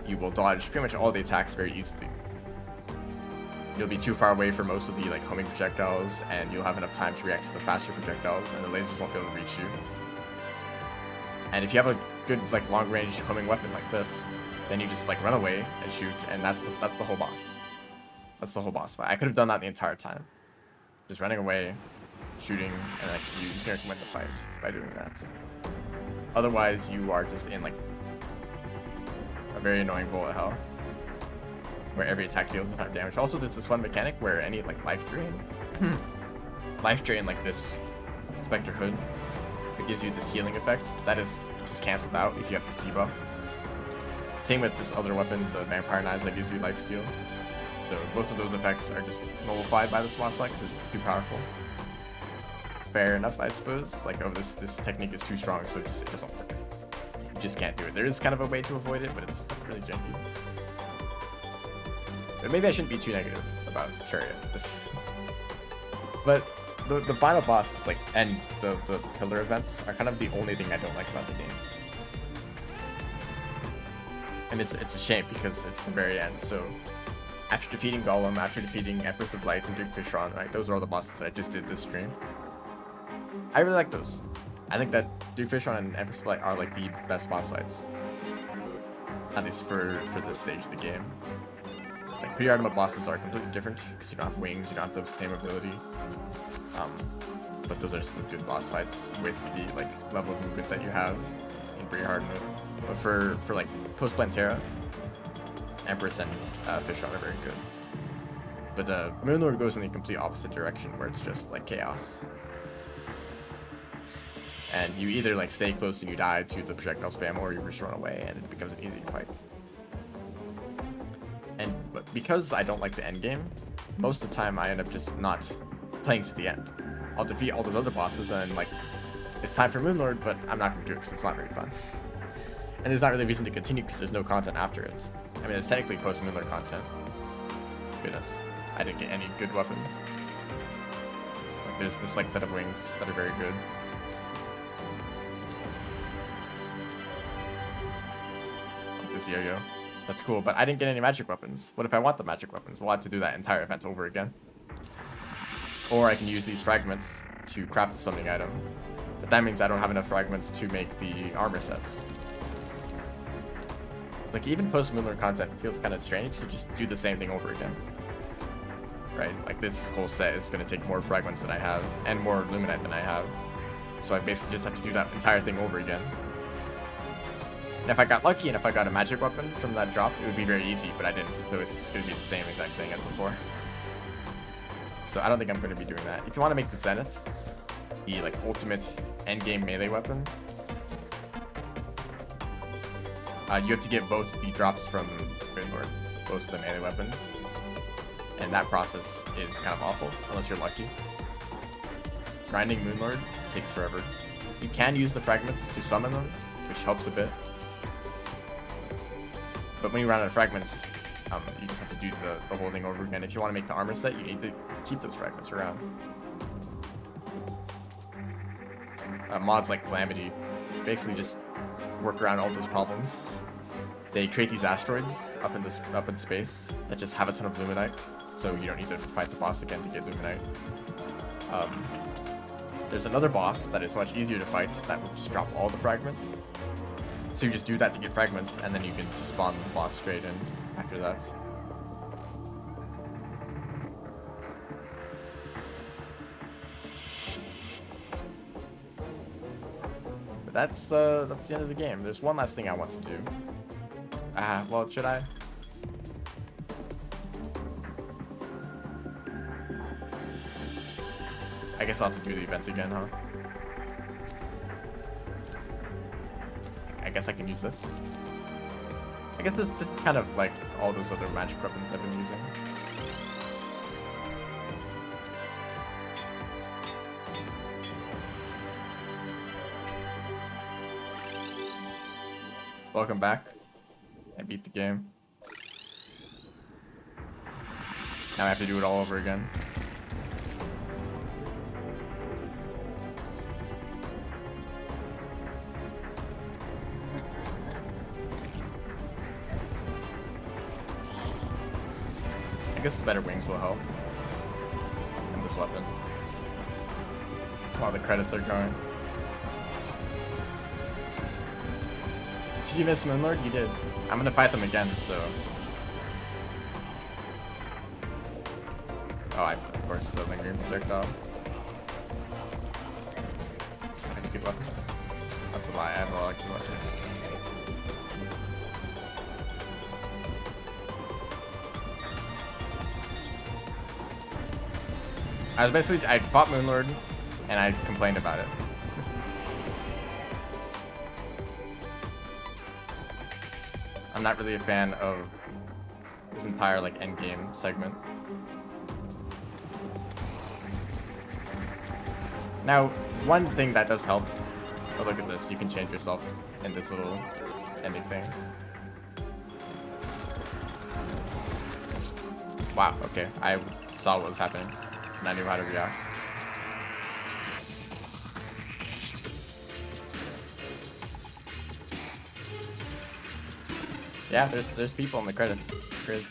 you will dodge pretty much all the attacks very easily. You'll be too far away from most of the like homing projectiles, and you'll have enough time to react to the faster projectiles, and the lasers won't be able to reach you. And if you have a good like long range homing weapon like this, then you just like run away and shoot, and that's the whole boss. That's the whole boss fight. I could have done that the entire time, just running away, shooting, and like you can win the fight by doing that. Otherwise, you are just in like a very annoying bullet of hell, where every attack deals a ton of damage. Also, there's this fun mechanic where any like life drain like this Spectre Hood, it gives you this healing effect that is just cancelled out if you have this debuff. Same with this other weapon, the Vampire Knives, that gives you lifesteal. So both of those effects are just nullified by this boss fight because it's too powerful. Fair enough, I suppose. Like, oh, this technique is too strong, so it doesn't work. You just can't do it. There is kind of a way to avoid it, but it's really janky. But maybe I shouldn't be too negative about Terraria. But the final boss is like, and the pillar events are kind of the only thing I don't like about the game. And it's a shame because it's the very end. So after defeating Golem, after defeating Empress of Lights and Duke Fishron, right, those are all the bosses that I just did this stream. I really like those. I think that Duke Fishron and Empress of Light are like the best boss fights, at least for this stage of the game. Like pre-Artemis bosses are completely different because you don't have wings, you don't have the same ability. But those are still good boss fights with the like level of movement that you have in pre-Artemis. But for like post Plantera, Empress and Fishron are very good. But Moonlord goes in the complete opposite direction, where it's just like chaos. And you either like stay close and you die to the projectile spam, or you just run away and it becomes an easy fight. But because I don't like the end game, most of the time I end up just not playing to the end. I'll defeat all those other bosses and like, it's time for Moonlord, but I'm not going to do it because it's not very fun. And there's not really a reason to continue because there's no content after it. I mean, it's technically post-Moonlord content. Goodness, I didn't get any good weapons. Like, there's this like set of wings that are very good. Like this yo-yo. That's cool, but I didn't get any magic weapons. What if I want the magic weapons? We'll have to do that entire event over again. Or I can use these fragments to craft the summoning item. But that means I don't have enough fragments to make the armor sets. It's like even post-Moonlord content feels kind of strange to just do the same thing over again. Right? Like this whole set is going to take more fragments than I have, and more Luminite than I have. So I basically just have to do that entire thing over again. And if I got lucky and if I got a magic weapon from that drop, it would be very easy, but I didn't, so it's just going to be the same exact thing as before. So I don't think I'm going to be doing that. If you want to make the Zenith, the like ultimate endgame melee weapon, you have to get both the drops from Moonlord, both of the melee weapons. And that process is kind of awful, unless you're lucky. Grinding Moonlord takes forever. You can use the fragments to summon them, which helps a bit. But when you run out of fragments, you just have to do the whole thing over again. If you want to make the armor set, you need to keep those fragments around. Mods like Calamity basically just work around all those problems. They create these asteroids up in space that just have a ton of Luminite, so you don't need to fight the boss again to get Luminite. There's another boss that is much easier to fight that will just drop all the fragments. So you just do that to get fragments, and then you can just spawn the boss straight in after that. But that's the end of the game. There's one last thing I want to do. Well, should I? I guess I'll have to do the events again, huh? I guess I can use this. I guess this is kind of like all those other magic weapons I've been using. Welcome back. I beat the game. Now I have to do it all over again. I guess the better wings will help. And this weapon. While the credits are going. Did you miss Moonlord? You did. I'm gonna fight them again, so... Oh, of course, the lingering projectile. I can keep weapons. That's a lie, I have a lot of good weapons. I fought Moonlord, and I complained about it. I'm not really a fan of this entire like endgame segment. Now, one thing that does help, oh look at this, you can change yourself in this little ending thing. Wow, okay, I saw what was happening, and I knew how to react. Yeah, there's people in the credits. Crazy.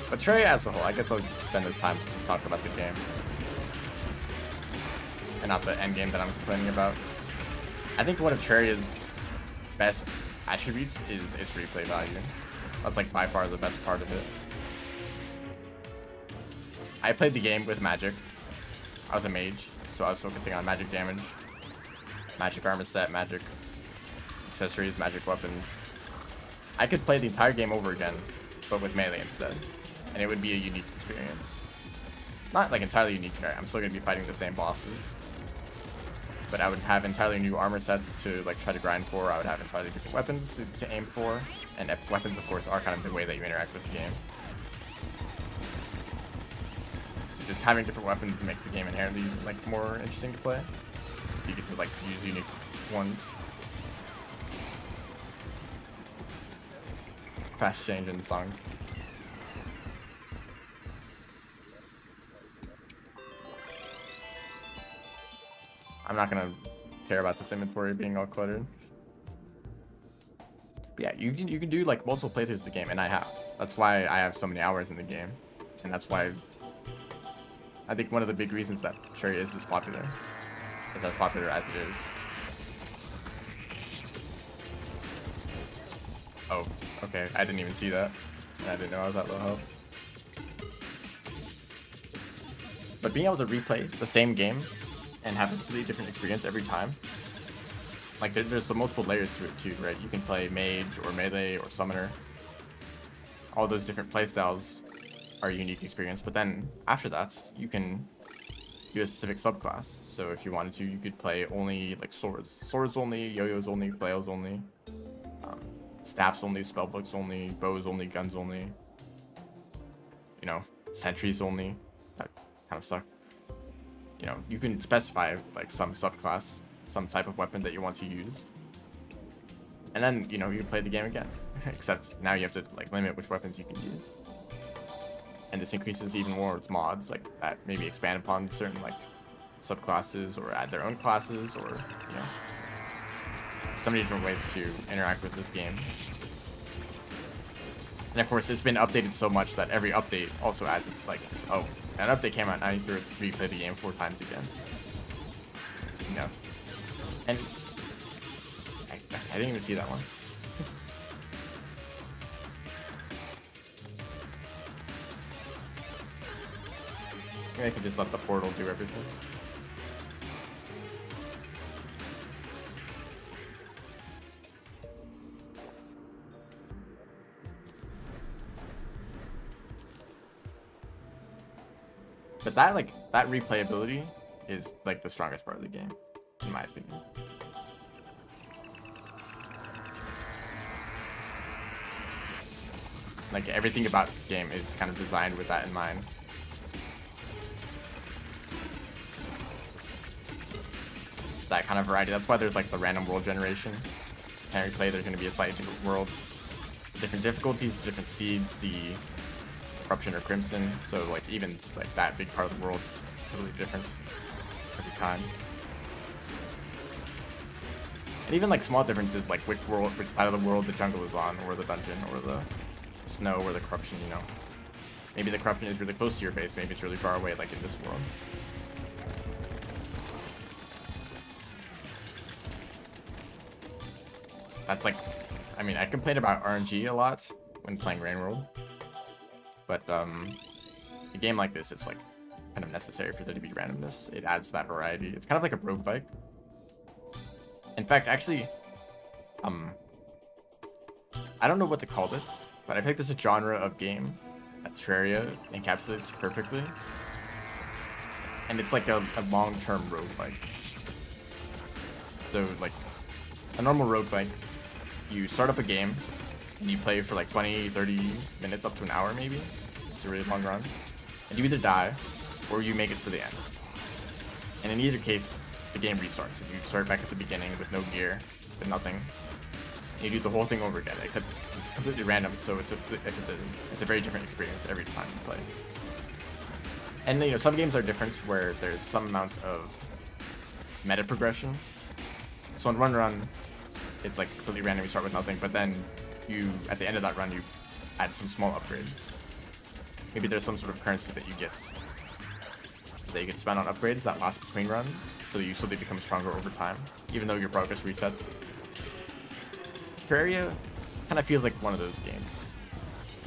But Terraria as a whole, I guess I'll spend this time to just talk about the game. And not the end game that I'm complaining about. I think one of Terraria's best attributes is its replay value. That's like by far the best part of it. I played the game with magic. I was a mage, so I was focusing on magic damage, magic armor set, magic accessories, magic weapons. I could play the entire game over again, but with melee instead, and it would be a unique experience. Not like entirely unique, I'm still going to be fighting the same bosses, but I would have entirely new armor sets to like try to grind for. I would have entirely different weapons to aim for, and weapons of course are kind of the way that you interact with the game. Just having different weapons makes the game inherently like more interesting to play. You get to like use unique ones. Fast change in the song. I'm not gonna care about this inventory being all cluttered. But yeah, you can do like multiple playthroughs of the game, and I have. That's why I have so many hours in the game, and that's why. I think one of the big reasons that Terraria is this popular is as popular as it is. Oh, okay. I didn't even see that. I didn't know I was at low health. But being able to replay the same game and have a completely different experience every time, like there's the multiple layers to it too, right? You can play mage or melee or summoner. All those different playstyles are a unique experience, but then after that you can do a specific subclass. So if you wanted to, you could play only like swords only, yo-yos only, flails only, staffs only, spellbooks only, bows only, guns only, you know, sentries only, that kind of stuff. You know, you can specify like some subclass, some type of weapon that you want to use, and then you know you can play the game again. Except now you have to like limit which weapons you can use. And this increases even more with mods like that maybe expand upon certain like subclasses or add their own classes, or you know, so many different ways to interact with this game. And of course it's been updated so much that every update also adds like, oh, an update came out, now you need to replay the game 4 times again. You know. And I didn't even see that one. Maybe I could just let the portal do everything. But that replayability is like the strongest part of the game, in my opinion. Like everything about this game is kind of designed with that in mind. That kind of variety. That's why there's like the random world generation. Every play there's going to be a slightly different world, different difficulties, different seeds, the corruption or crimson. So like even like that big part of the world is totally different every time. And even like small differences, like which side of the world the jungle is on, or the dungeon, or the snow, or the corruption. You know, maybe the corruption is really close to your base, maybe it's really far away, like in this world. That's like, I mean, I complain about RNG a lot when playing Rain World, but a game like this, it's like kind of necessary for there to be randomness. It adds that variety. It's kind of like a rogue bike. In fact, actually, I don't know what to call this, but I think this is a genre of game that Terraria encapsulates perfectly. And it's like a long-term rogue bike. So like a normal rogue bike, you start up a game and you play for like 20, 30 minutes, up to an hour maybe. It's a really long run. And you either die or you make it to the end. And in either case, the game restarts. And you start back at the beginning with no gear, with nothing. And you do the whole thing over again. It's completely random, so it's a very different experience every time you play. And you know, some games are different where there's some amount of meta progression. So on one run, it's like completely random, you start with nothing, but then you, at the end of that run, you add some small upgrades. Maybe there's some sort of currency that you get spend on upgrades that last between runs, so you slowly become stronger over time, even though your progress resets. Terraria kind of feels like one of those games,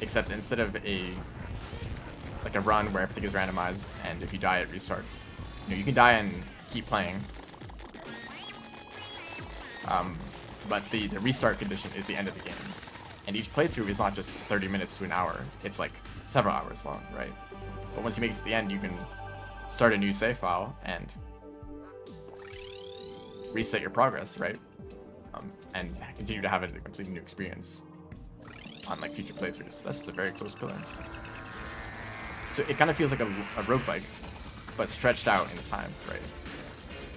except instead of a run where everything is randomized, and if you die, it restarts. You know, you can die and keep playing. But the restart condition is the end of the game. And each playthrough is not just 30 minutes to an hour. It's like several hours long, right? But once you make it to the end, you can start a new save file and reset your progress, right? And continue to have a completely new experience on like future playthroughs. That's a very close pillar. So it kind of feels like a roguelike, but stretched out in time, right?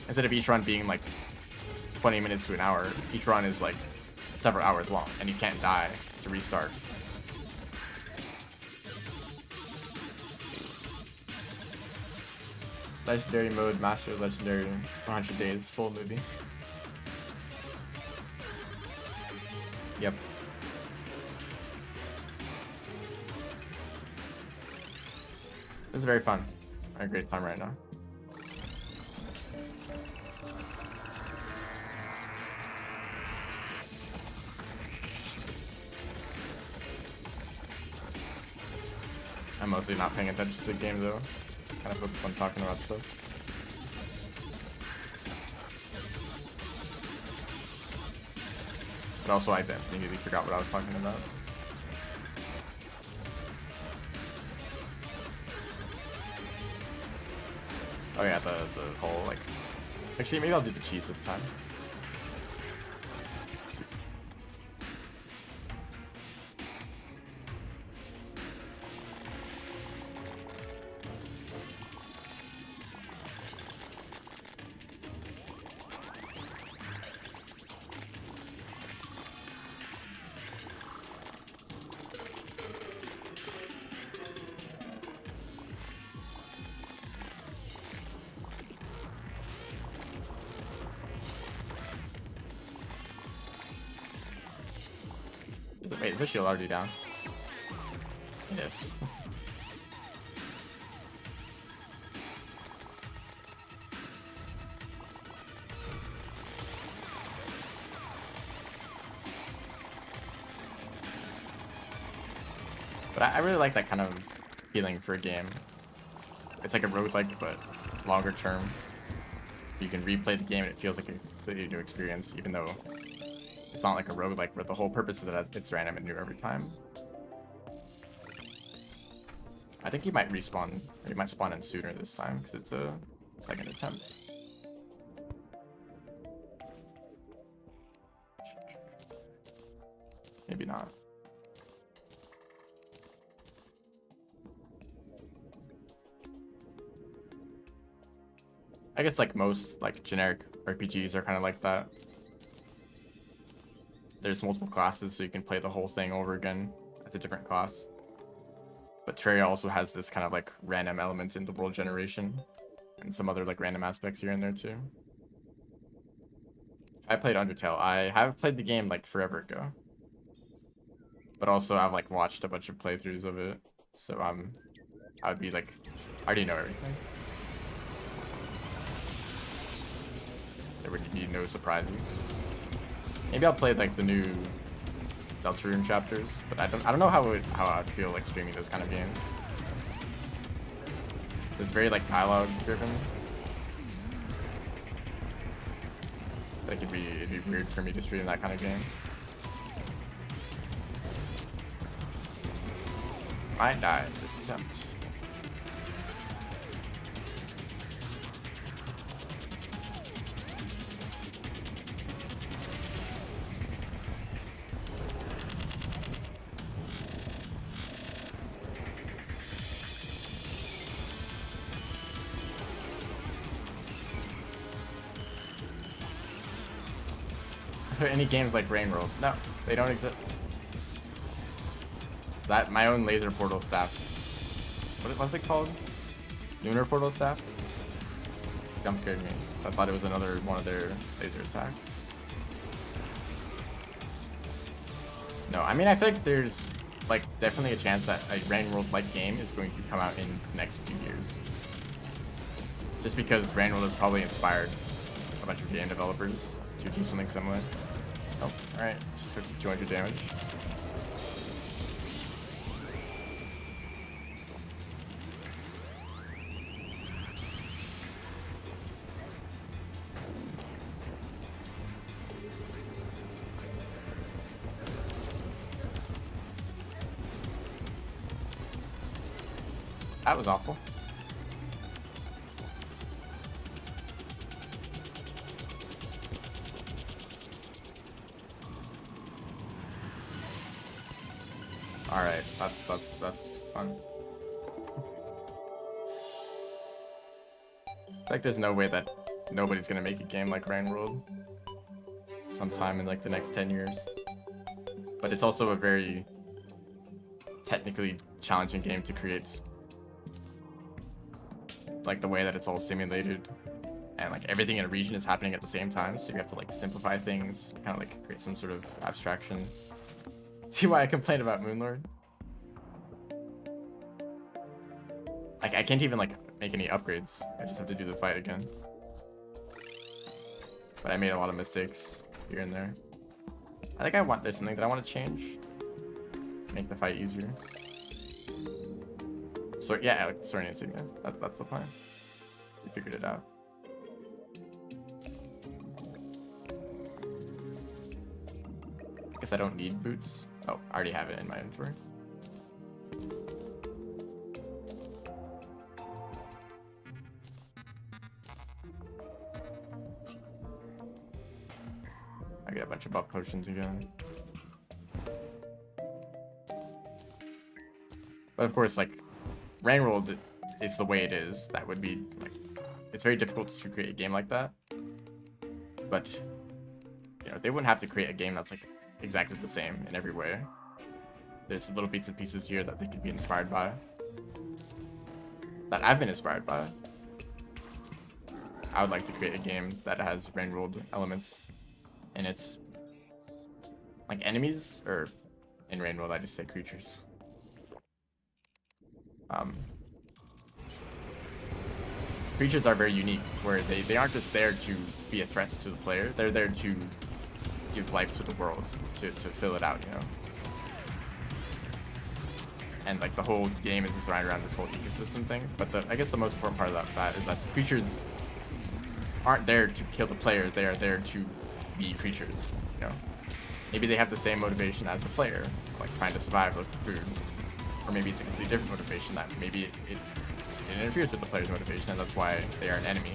Instead of each run being like 20 minutes to an hour, each run is like several hours long, and you can't die to restart. Legendary mode, Master Legendary, 100 days, full movie. Yep. This is very fun. I had a great time right now. I'm mostly not paying attention to the game though. Kind of focused on talking about stuff. But also I immediately forgot what I was talking about. Oh yeah, the whole like... Actually, maybe I'll do the cheese this time. Wait, is the shield already down? It is. But I really like that kind of feeling for a game. It's like a roguelike, but longer term. You can replay the game and it feels like a completely new experience, even though it's not like a roguelike where the whole purpose is that it's random and new every time. I think he might respawn, or he might spawn in sooner this time, because it's a second attempt. Maybe not. I guess like most like generic RPGs are kind of like that. There's multiple classes, so you can play the whole thing over again as a different class. But Terraria also has this kind of like random elements in the world generation and some other like random aspects here and there too. I played Undertale. I have played the game like forever ago, but also I've like watched a bunch of playthroughs of it, so I would be like, I already know everything. There would be no surprises. Maybe I'll play like the new Deltarune chapters, but I don't know how I'd feel like streaming those kind of games. It's very like dialogue driven. Like it'd be weird for me to stream that kind of game. Might die this attempt. Any games like Rain World? No, they don't exist. That my own laser portal staff. What's it called? Lunar portal staff? Jump scared me, so I thought it was another one of their laser attacks. No, I mean I feel like there's like definitely a chance that a Rain World like game is going to come out in the next few years. Just because Rain World has probably inspired a bunch of game developers to do something similar. Oh, alright, just took 200 damage. That was awful. All right, that's fun. Like, there's no way that nobody's gonna make a game like Rain World sometime in like the next 10 years. But it's also a very technically challenging game to create. Like the way that it's all simulated, and like everything in a region is happening at the same time, so you have to like simplify things, kind of like create some sort of abstraction. See why I complain about Moonlord? Like I can't even like make any upgrades. I just have to do the fight again. But I made a lot of mistakes here and there. I think there's something that I want to change. Make the fight easier. So yeah, Soaring Insignia. That's the plan. You figured it out. I guess I don't need boots. Oh, I already have it in my inventory. I get a bunch of buff potions again. But of course, like, Rain World is the way it is. That would be, like, it's very difficult to create a game like that. But, you know, they wouldn't have to create a game that's, like, exactly the same in every way. There's little bits and pieces here that they could be inspired by. That I've been inspired by. I would like to create a game that has Rain World elements in it. Like enemies, or in Rain World I just say creatures. Creatures are very unique, where they aren't just there to be a threat to the player, they're there to give life to the world, to fill it out, you know? and like the whole game is designed around this whole ecosystem thing. But I guess the most important part of that is that creatures aren't there to kill the player. They are there to be creatures. You know, maybe they have the same motivation as the player, like trying to survive, look for food, or maybe it's a completely different motivation that maybe it interferes with the player's motivation, and that's why they are an enemy.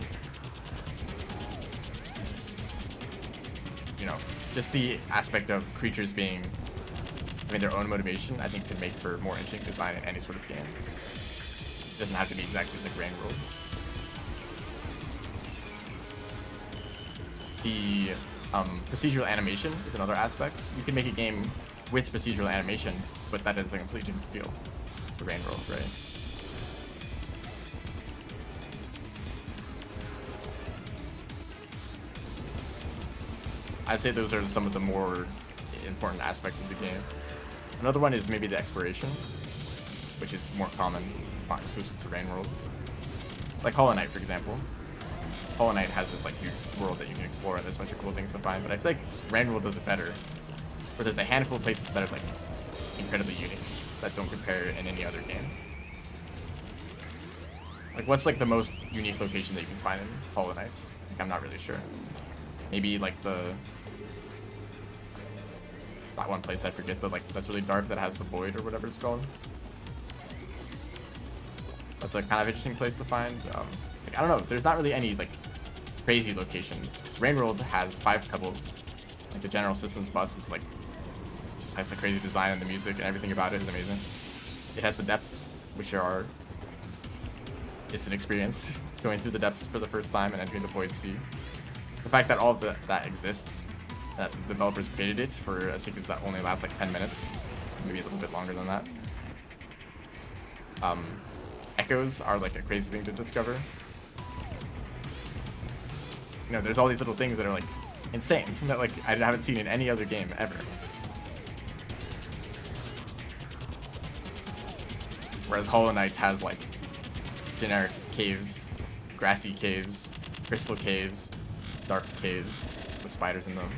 You know, just the aspect of creatures having their own motivation, I think, can make for more interesting design in any sort of game. It doesn't have to be exactly like Rain World. The procedural animation is another aspect. You can make a game with procedural animation, but that is a completely different feel to Rain World, right? I'd say those are some of the more important aspects of the game. Another one is maybe the exploration, which is more common exclusive to Rain World. Like Hollow Knight, for example. Hollow Knight has this like huge world that you can explore and there's a bunch of cool things to find, but I feel like Rain World does it better. Where there's a handful of places that are like incredibly unique that don't compare in any other game. Like what's like the most unique location that you can find in Hollow Knight? Like, I'm not really sure. Maybe like that one place I forget, but like that's really dark that has the void or whatever it's called. That's a kind of interesting place to find. Like, I don't know, there's not really any like crazy locations. Because Rain World has 5 pebbles. Like the general systems bus is like just has a crazy design and the music and everything about it is amazing. It has the depths, which are it's an experience going through the depths for the first time and entering the void sea. The fact that all of that exists, that the developers created it for a sequence that only lasts like 10 minutes, maybe a little bit longer than that. Echoes are like a crazy thing to discover. You know, there's all these little things that are like insane, something that like I haven't seen in any other game ever. Whereas Hollow Knight has like generic caves, grassy caves, crystal caves, dark caves with spiders in them.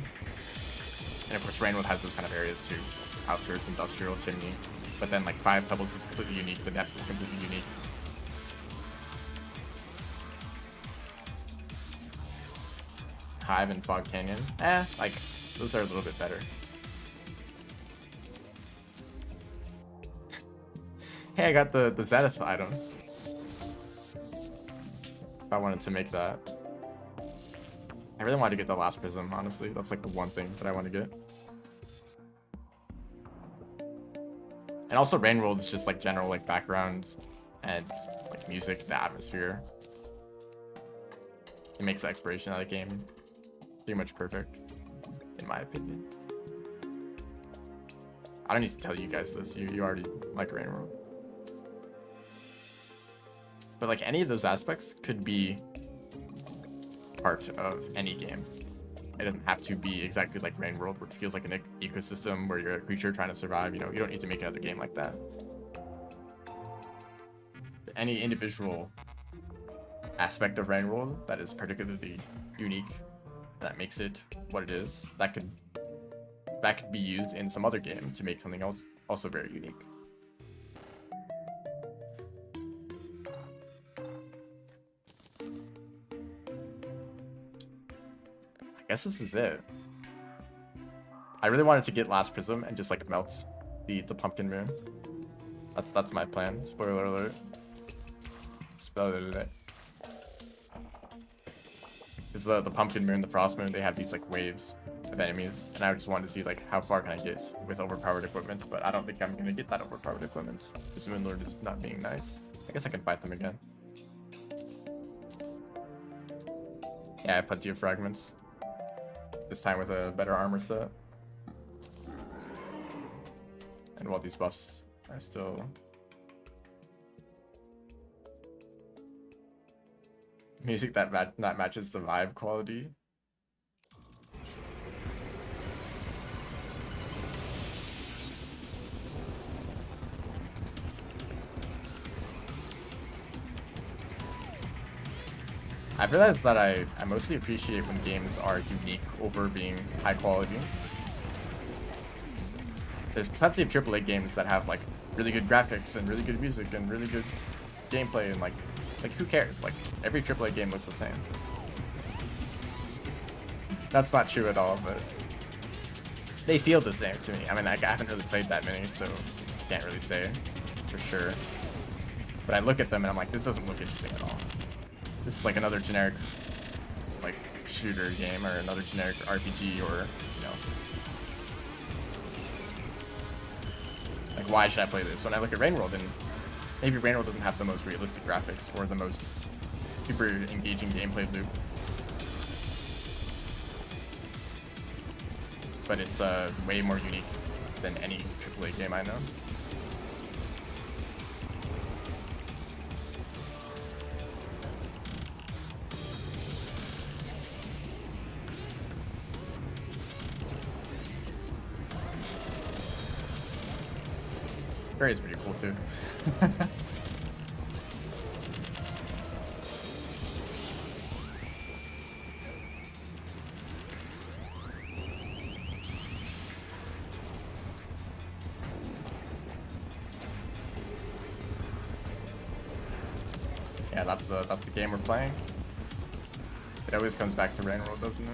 And of course Rain World has those kind of areas too. Outskirts, industrial, chimney. But then like 5 pebbles is completely unique, the depth is completely unique. Hive and Fog Canyon. Like those are a little bit better. Hey, I got the Zenith items. If I wanted to make that. I really wanted to get the last prism, honestly. That's like the one thing that I want to get. And also Rain World is just like general like background and like music, the atmosphere. It makes the exploration of the game pretty much perfect, in my opinion. I don't need to tell you guys this, you already like Rain World. But like any of those aspects could be part of any game. It doesn't have to be exactly like Rain World, where it feels like an ecosystem where you're a creature trying to survive. You know, you don't need to make another game like that. But any individual aspect of Rain World that is particularly unique, that makes it what it is, that could be used in some other game to make something else also very unique. I guess this is it. I really wanted to get Last Prism and just like melt the pumpkin moon. That's my plan. Spoiler alert. Spoiler alert. Because the pumpkin moon, the frost moon, they have these like waves of enemies, and I just wanted to see like how far can I get with overpowered equipment, but I don't think I'm gonna get that overpowered equipment. This Moon Lord is not being nice. I guess I can fight them again. Yeah, I have plenty of fragments. This time with a better armor set. And while these buffs are still... Music that matches the vibe quality. I've realized that I mostly appreciate when games are unique over being high quality. There's plenty of AAA games that have like really good graphics and really good music and really good gameplay and like who cares? Like every AAA game looks the same. That's not true at all, but they feel the same to me. I mean, I haven't really played that many, so I can't really say for sure. But I look at them and I'm like, this doesn't look interesting at all. This is like another generic like shooter game or another generic RPG or, you know. Like, why should I play this? When I look at Rain World, and maybe Rain World doesn't have the most realistic graphics or the most super engaging gameplay loop. But it's way more unique than any AAA game I know. Terraria is pretty cool too. Yeah, that's the game we're playing. It always comes back to Rain World, doesn't it?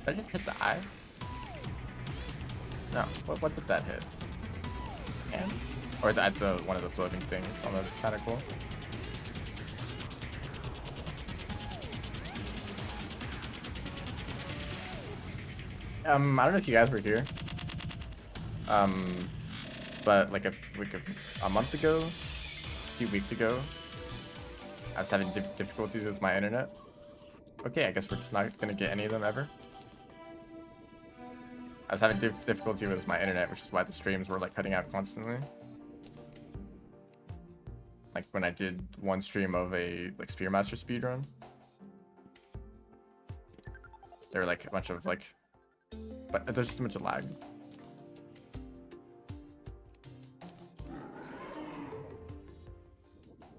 Did I just hit the eye? No. What did that hit? And? Or at the one of the floating things on the tentacle? I don't know if you guys were here. But like a month ago, a few weeks ago, I was having difficulties with my internet. Okay, I guess we're just not gonna get any of them ever. I was having difficulty with my internet, which is why the streams were like cutting out constantly. Like when I did one stream of a like Spearmaster speedrun, there were like a bunch of like, but there's just a bunch of lag.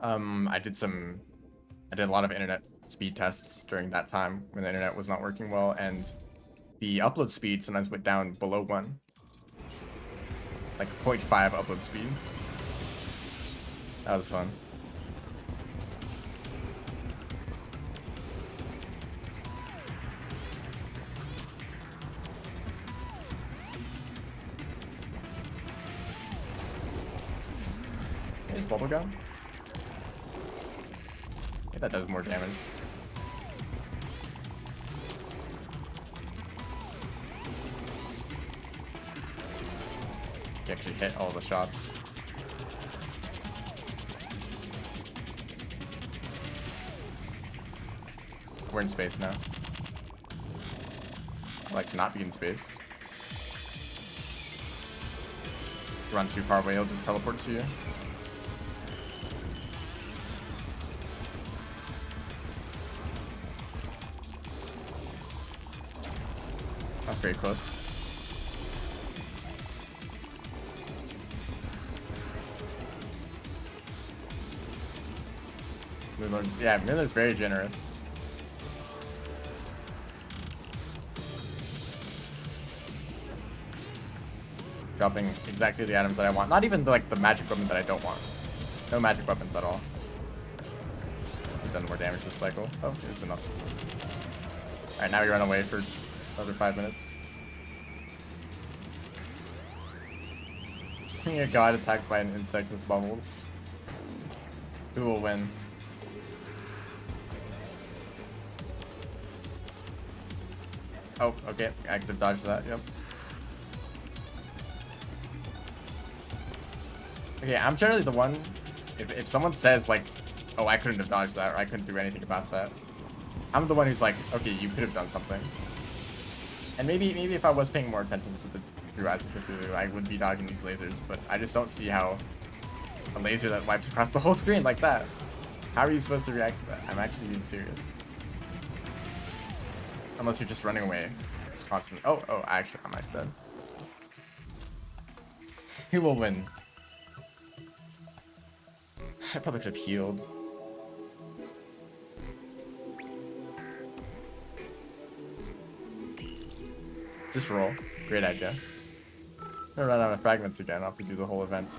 I did a lot of internet speed tests during that time when the internet was not working well, and the upload speed sometimes went down below 1. Like 0.5 upload speed. That was fun. Here's bubblegum. I think that does more damage. You actually hit all the shots. We're in space now. I like to not be in space. Run too far away, he'll just teleport to you. That's very close. Yeah, Miller's very generous. Dropping exactly the items that I want. Not even like the magic weapon that I don't want. No magic weapons at all. We've done more damage this cycle. Oh, it's enough. Alright, now we run away for another 5 minutes. A god attacked by an insect with bubbles. Who will win? Oh, okay. I could have dodged that, yep. Okay, I'm generally the one, if someone says like, oh, I couldn't have dodged that, or I couldn't do anything about that, I'm the one who's like, okay, you could have done something. And maybe if I was paying more attention to the through Rise of Cthulhu, I would be dodging these lasers, but I just don't see how a laser that wipes across the whole screen like that. How are you supposed to react to that? I'm actually being serious. Unless you're just running away constantly. Oh, actually, I'm dead. Who will win? I probably could have healed. Just roll. Great idea. I'm gonna run out of fragments again. I'll have to do the whole event.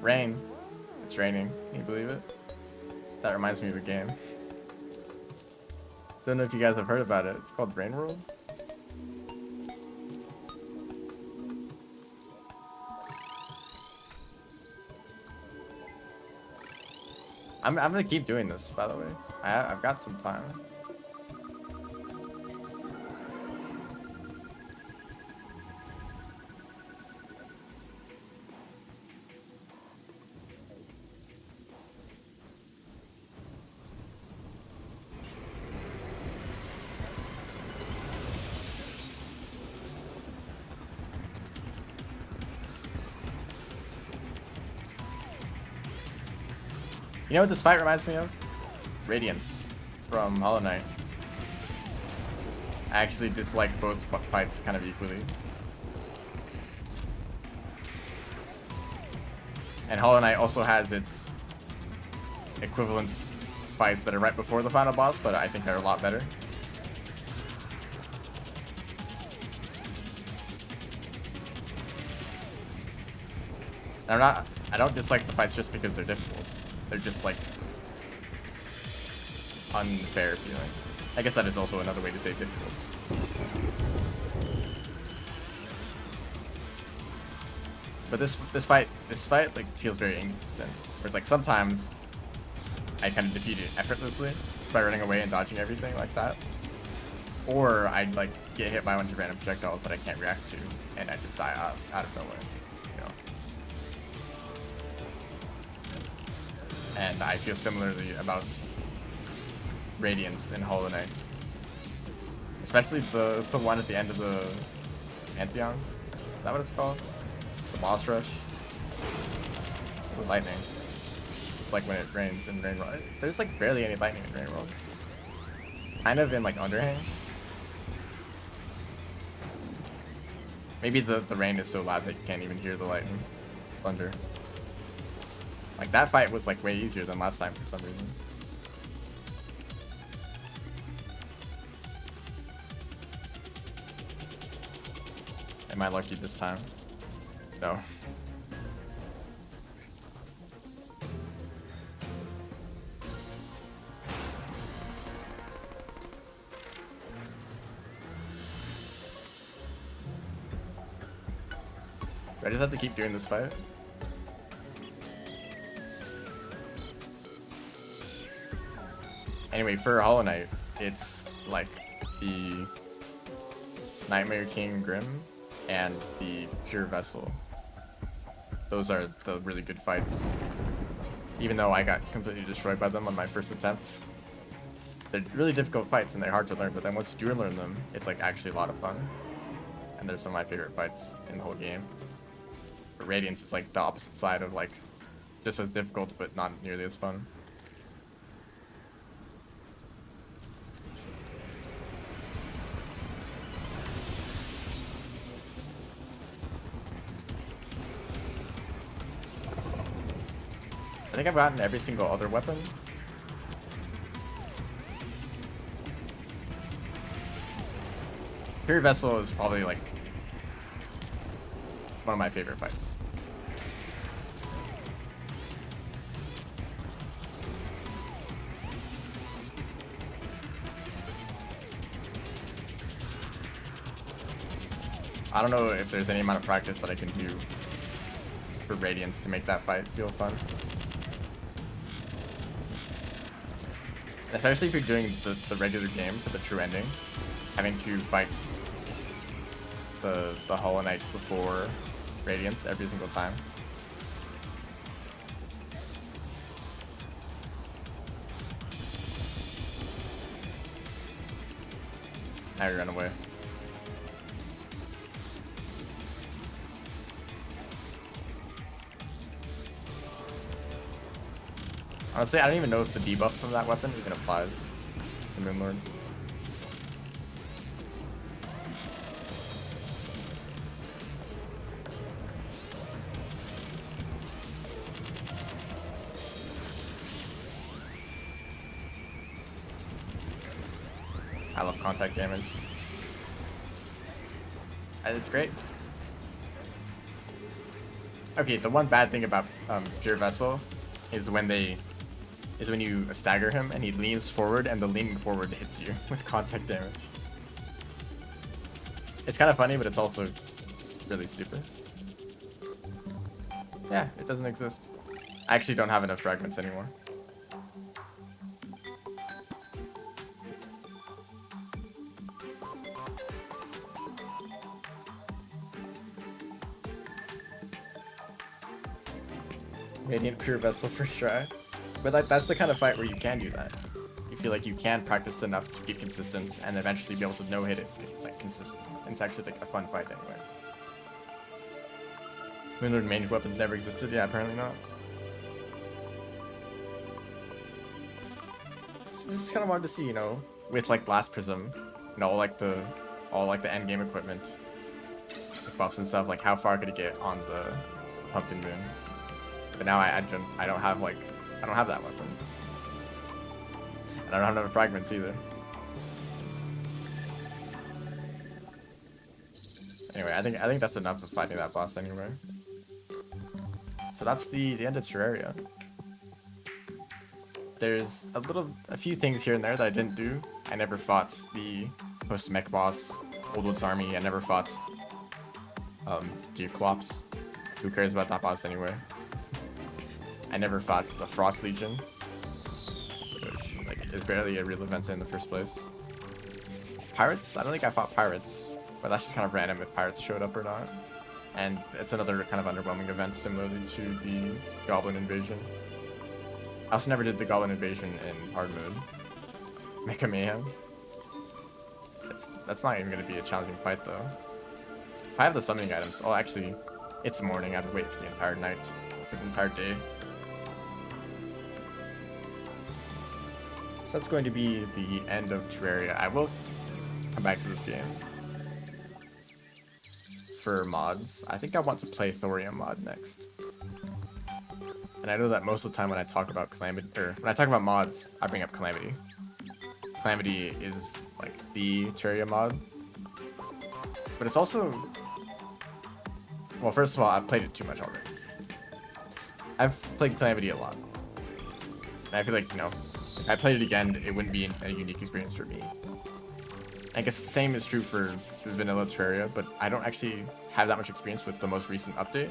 Rain. It's raining. Can you believe it? That reminds me of a game. Don't know if you guys have heard about it. It's called Rain World. I'm gonna keep doing this, by the way. I've got some time. You know what this fight reminds me of? Radiance from Hollow Knight. I actually dislike both fights kind of equally. And Hollow Knight also has its equivalent fights that are right before the final boss, but I think they're a lot better. And I don't dislike the fights just because they're difficult. They're just like unfair feeling. I guess that is also another way to say difficult. But this fight like feels very inconsistent. Whereas like sometimes I kind of defeat it effortlessly just by running away and dodging everything like that. Or I like get hit by a bunch of random projectiles that I can't react to, and I just die out of nowhere. And I feel similarly about Radiance in Hollow Knight. Especially the one at the end of the Pantheon. Is that what it's called? The boss rush? The lightning. Just like when it rains in Rain World. There's like barely any lightning in Rain World. Kind of in like Underhang. Maybe the rain is so loud that you can't even hear the lightning. Thunder. Like that fight was like way easier than last time for some reason. Am I lucky this time? No. Do I just have to keep doing this fight? Anyway, for Hollow Knight, it's like the Nightmare King Grimm and the Pure Vessel. Those are the really good fights. Even though I got completely destroyed by them on my first attempts. They're really difficult fights and they're hard to learn, but then once you do learn them, it's like actually a lot of fun. And they're some of my favorite fights in the whole game. But Radiance is like the opposite side of like just as difficult, but not nearly as fun. I think I've gotten every single other weapon. Pure Vessel is probably like one of my favorite fights. I don't know if there's any amount of practice that I can do for Radiance to make that fight feel fun. Especially if you're doing the regular game for the true ending, having to fight the Hollow Knight before Radiance every single time. Now you run away. Honestly, I don't even know if the debuff from that weapon even applies to Moonlord. I love contact damage. And it's great. Okay, the one bad thing about Pure Vessel is when you stagger him and he leans forward and the leaning forward hits you with contact damage. It's kind of funny, but it's also really stupid. Yeah, it doesn't exist. I actually don't have enough fragments anymore. Radiant Pure Vessel first try. But like, that's the kind of fight where you can do that. You feel like you can practice enough to get consistent and eventually be able to no-hit it like consistently. And it's actually like a fun fight anyway. Moonlord main weapons never existed? Yeah, apparently not. So this is kind of hard to see, you know, with like Blast Prism, you know, all like the endgame equipment, like buffs and stuff. Like how far could it get on the Pumpkin Moon? But now I don't have that weapon, and I don't have enough fragments either. Anyway, I think that's enough of fighting that boss anyway. So that's the end of Terraria. There's a few things here and there that I didn't do. I never fought the post-mech boss, Old Wood's Army. I never fought Geoclops. Who cares about that boss anyway? I never fought the Frost Legion, which like is barely a real event in the first place. Pirates? I don't think I fought Pirates, but that's just kind of random if Pirates showed up or not. And it's another kind of underwhelming event similarly to the Goblin Invasion. I also never did the Goblin Invasion in hard mode. Mecha Mayhem. That's not even going to be a challenging fight though. If I have the summoning items, oh actually, it's morning, I have to wait for the entire night, for the entire day. So that's going to be the end of Terraria. I will come back to this game for mods. I think I want to play Thorium mod next. And I know that most of the time when I talk about Calamity, or when I talk about mods, I bring up Calamity. Calamity is like the Terraria mod. But it's also, well, first of all, I've played it too much already. I've played Calamity a lot. And I feel like, you know, if I played it again, it wouldn't be a unique experience for me. I guess the same is true for vanilla Terraria, but I don't actually have that much experience with the most recent update.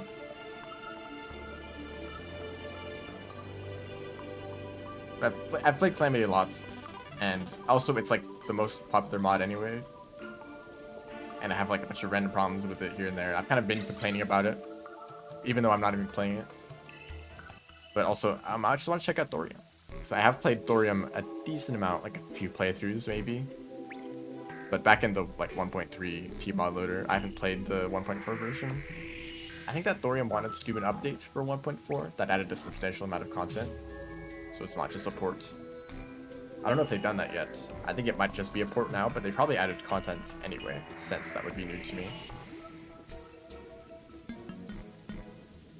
But I've played Calamity a lot, and also it's like the most popular mod anyway. And I have like a bunch of random problems with it here and there. I've kind of been complaining about it, even though I'm not even playing it. But also, I just want to check out Thorium. So I have played Thorium a decent amount, like a few playthroughs maybe. But back in the like 1.3 T-mod loader, I haven't played the 1.4 version. I think that Thorium wanted to do an update for 1.4 that added a substantial amount of content. So it's not just a port. I don't know if they've done that yet. I think it might just be a port now, but they probably added content anyway, since that would be new to me.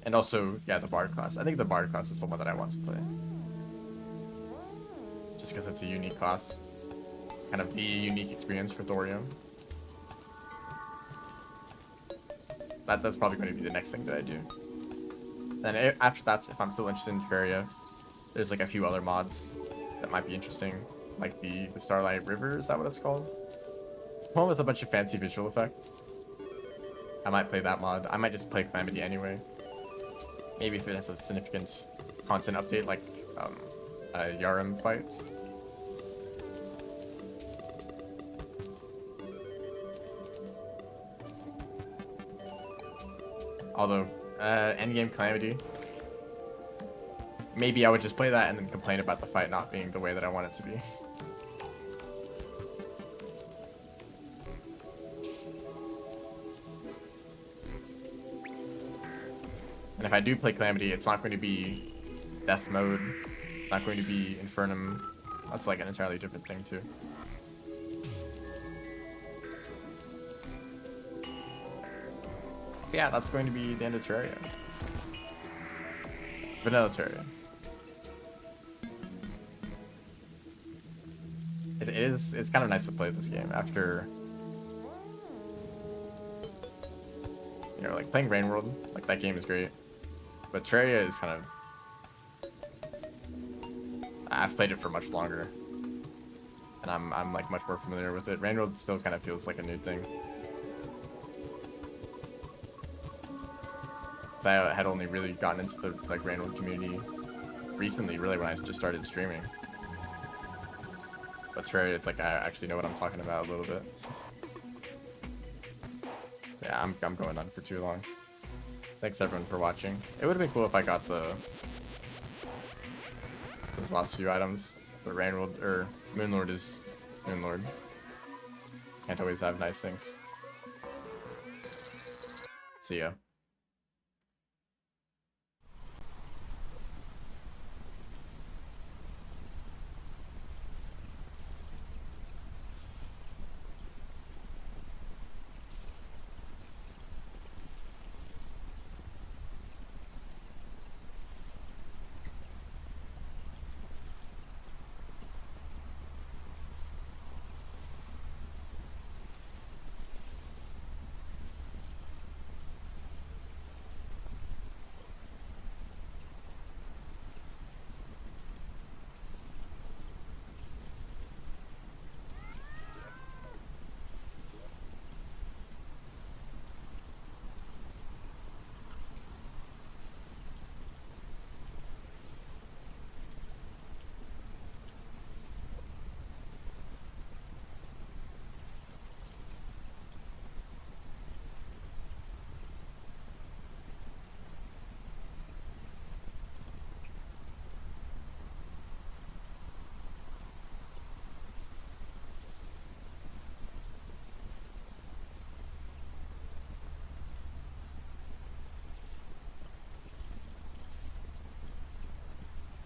And also, yeah, the Bard class. I think the Bard class is the one that I want to play. Just because it's a unique class. Kind of the unique experience for Thorium. That's probably going to be the next thing that I do. Then after that, if I'm still interested in Terraria, there's like a few other mods that might be interesting. Like the Starlight River, is that what it's called? One with a bunch of fancy visual effects. I might play that mod. I might just play Calamity anyway. Maybe if it has a significant content update like a Yarim fight. Although, Endgame Calamity. Maybe I would just play that and then complain about the fight not being the way that I want it to be. And if I do play Calamity, it's not going to be Death Mode. It's not going to be Infernum. That's like an entirely different thing too. Yeah, that's going to be the end of Terraria. Vanilla Terraria. It's kind of nice to play this game after, you know, like playing Rain World. Like that game is great, but Terraria is kind of, I've played it for much longer, and I'm like much more familiar with it. Rain World still kind of feels like a new thing. So I had only really gotten into the like Rain World community recently, really when I just started streaming. But Terraria, it's like I actually know what I'm talking about a little bit. Yeah, I'm going on for too long. Thanks everyone for watching. It would have been cool if I got those last few items. But Rain World or Moonlord is Moonlord. Can't always have nice things. See ya.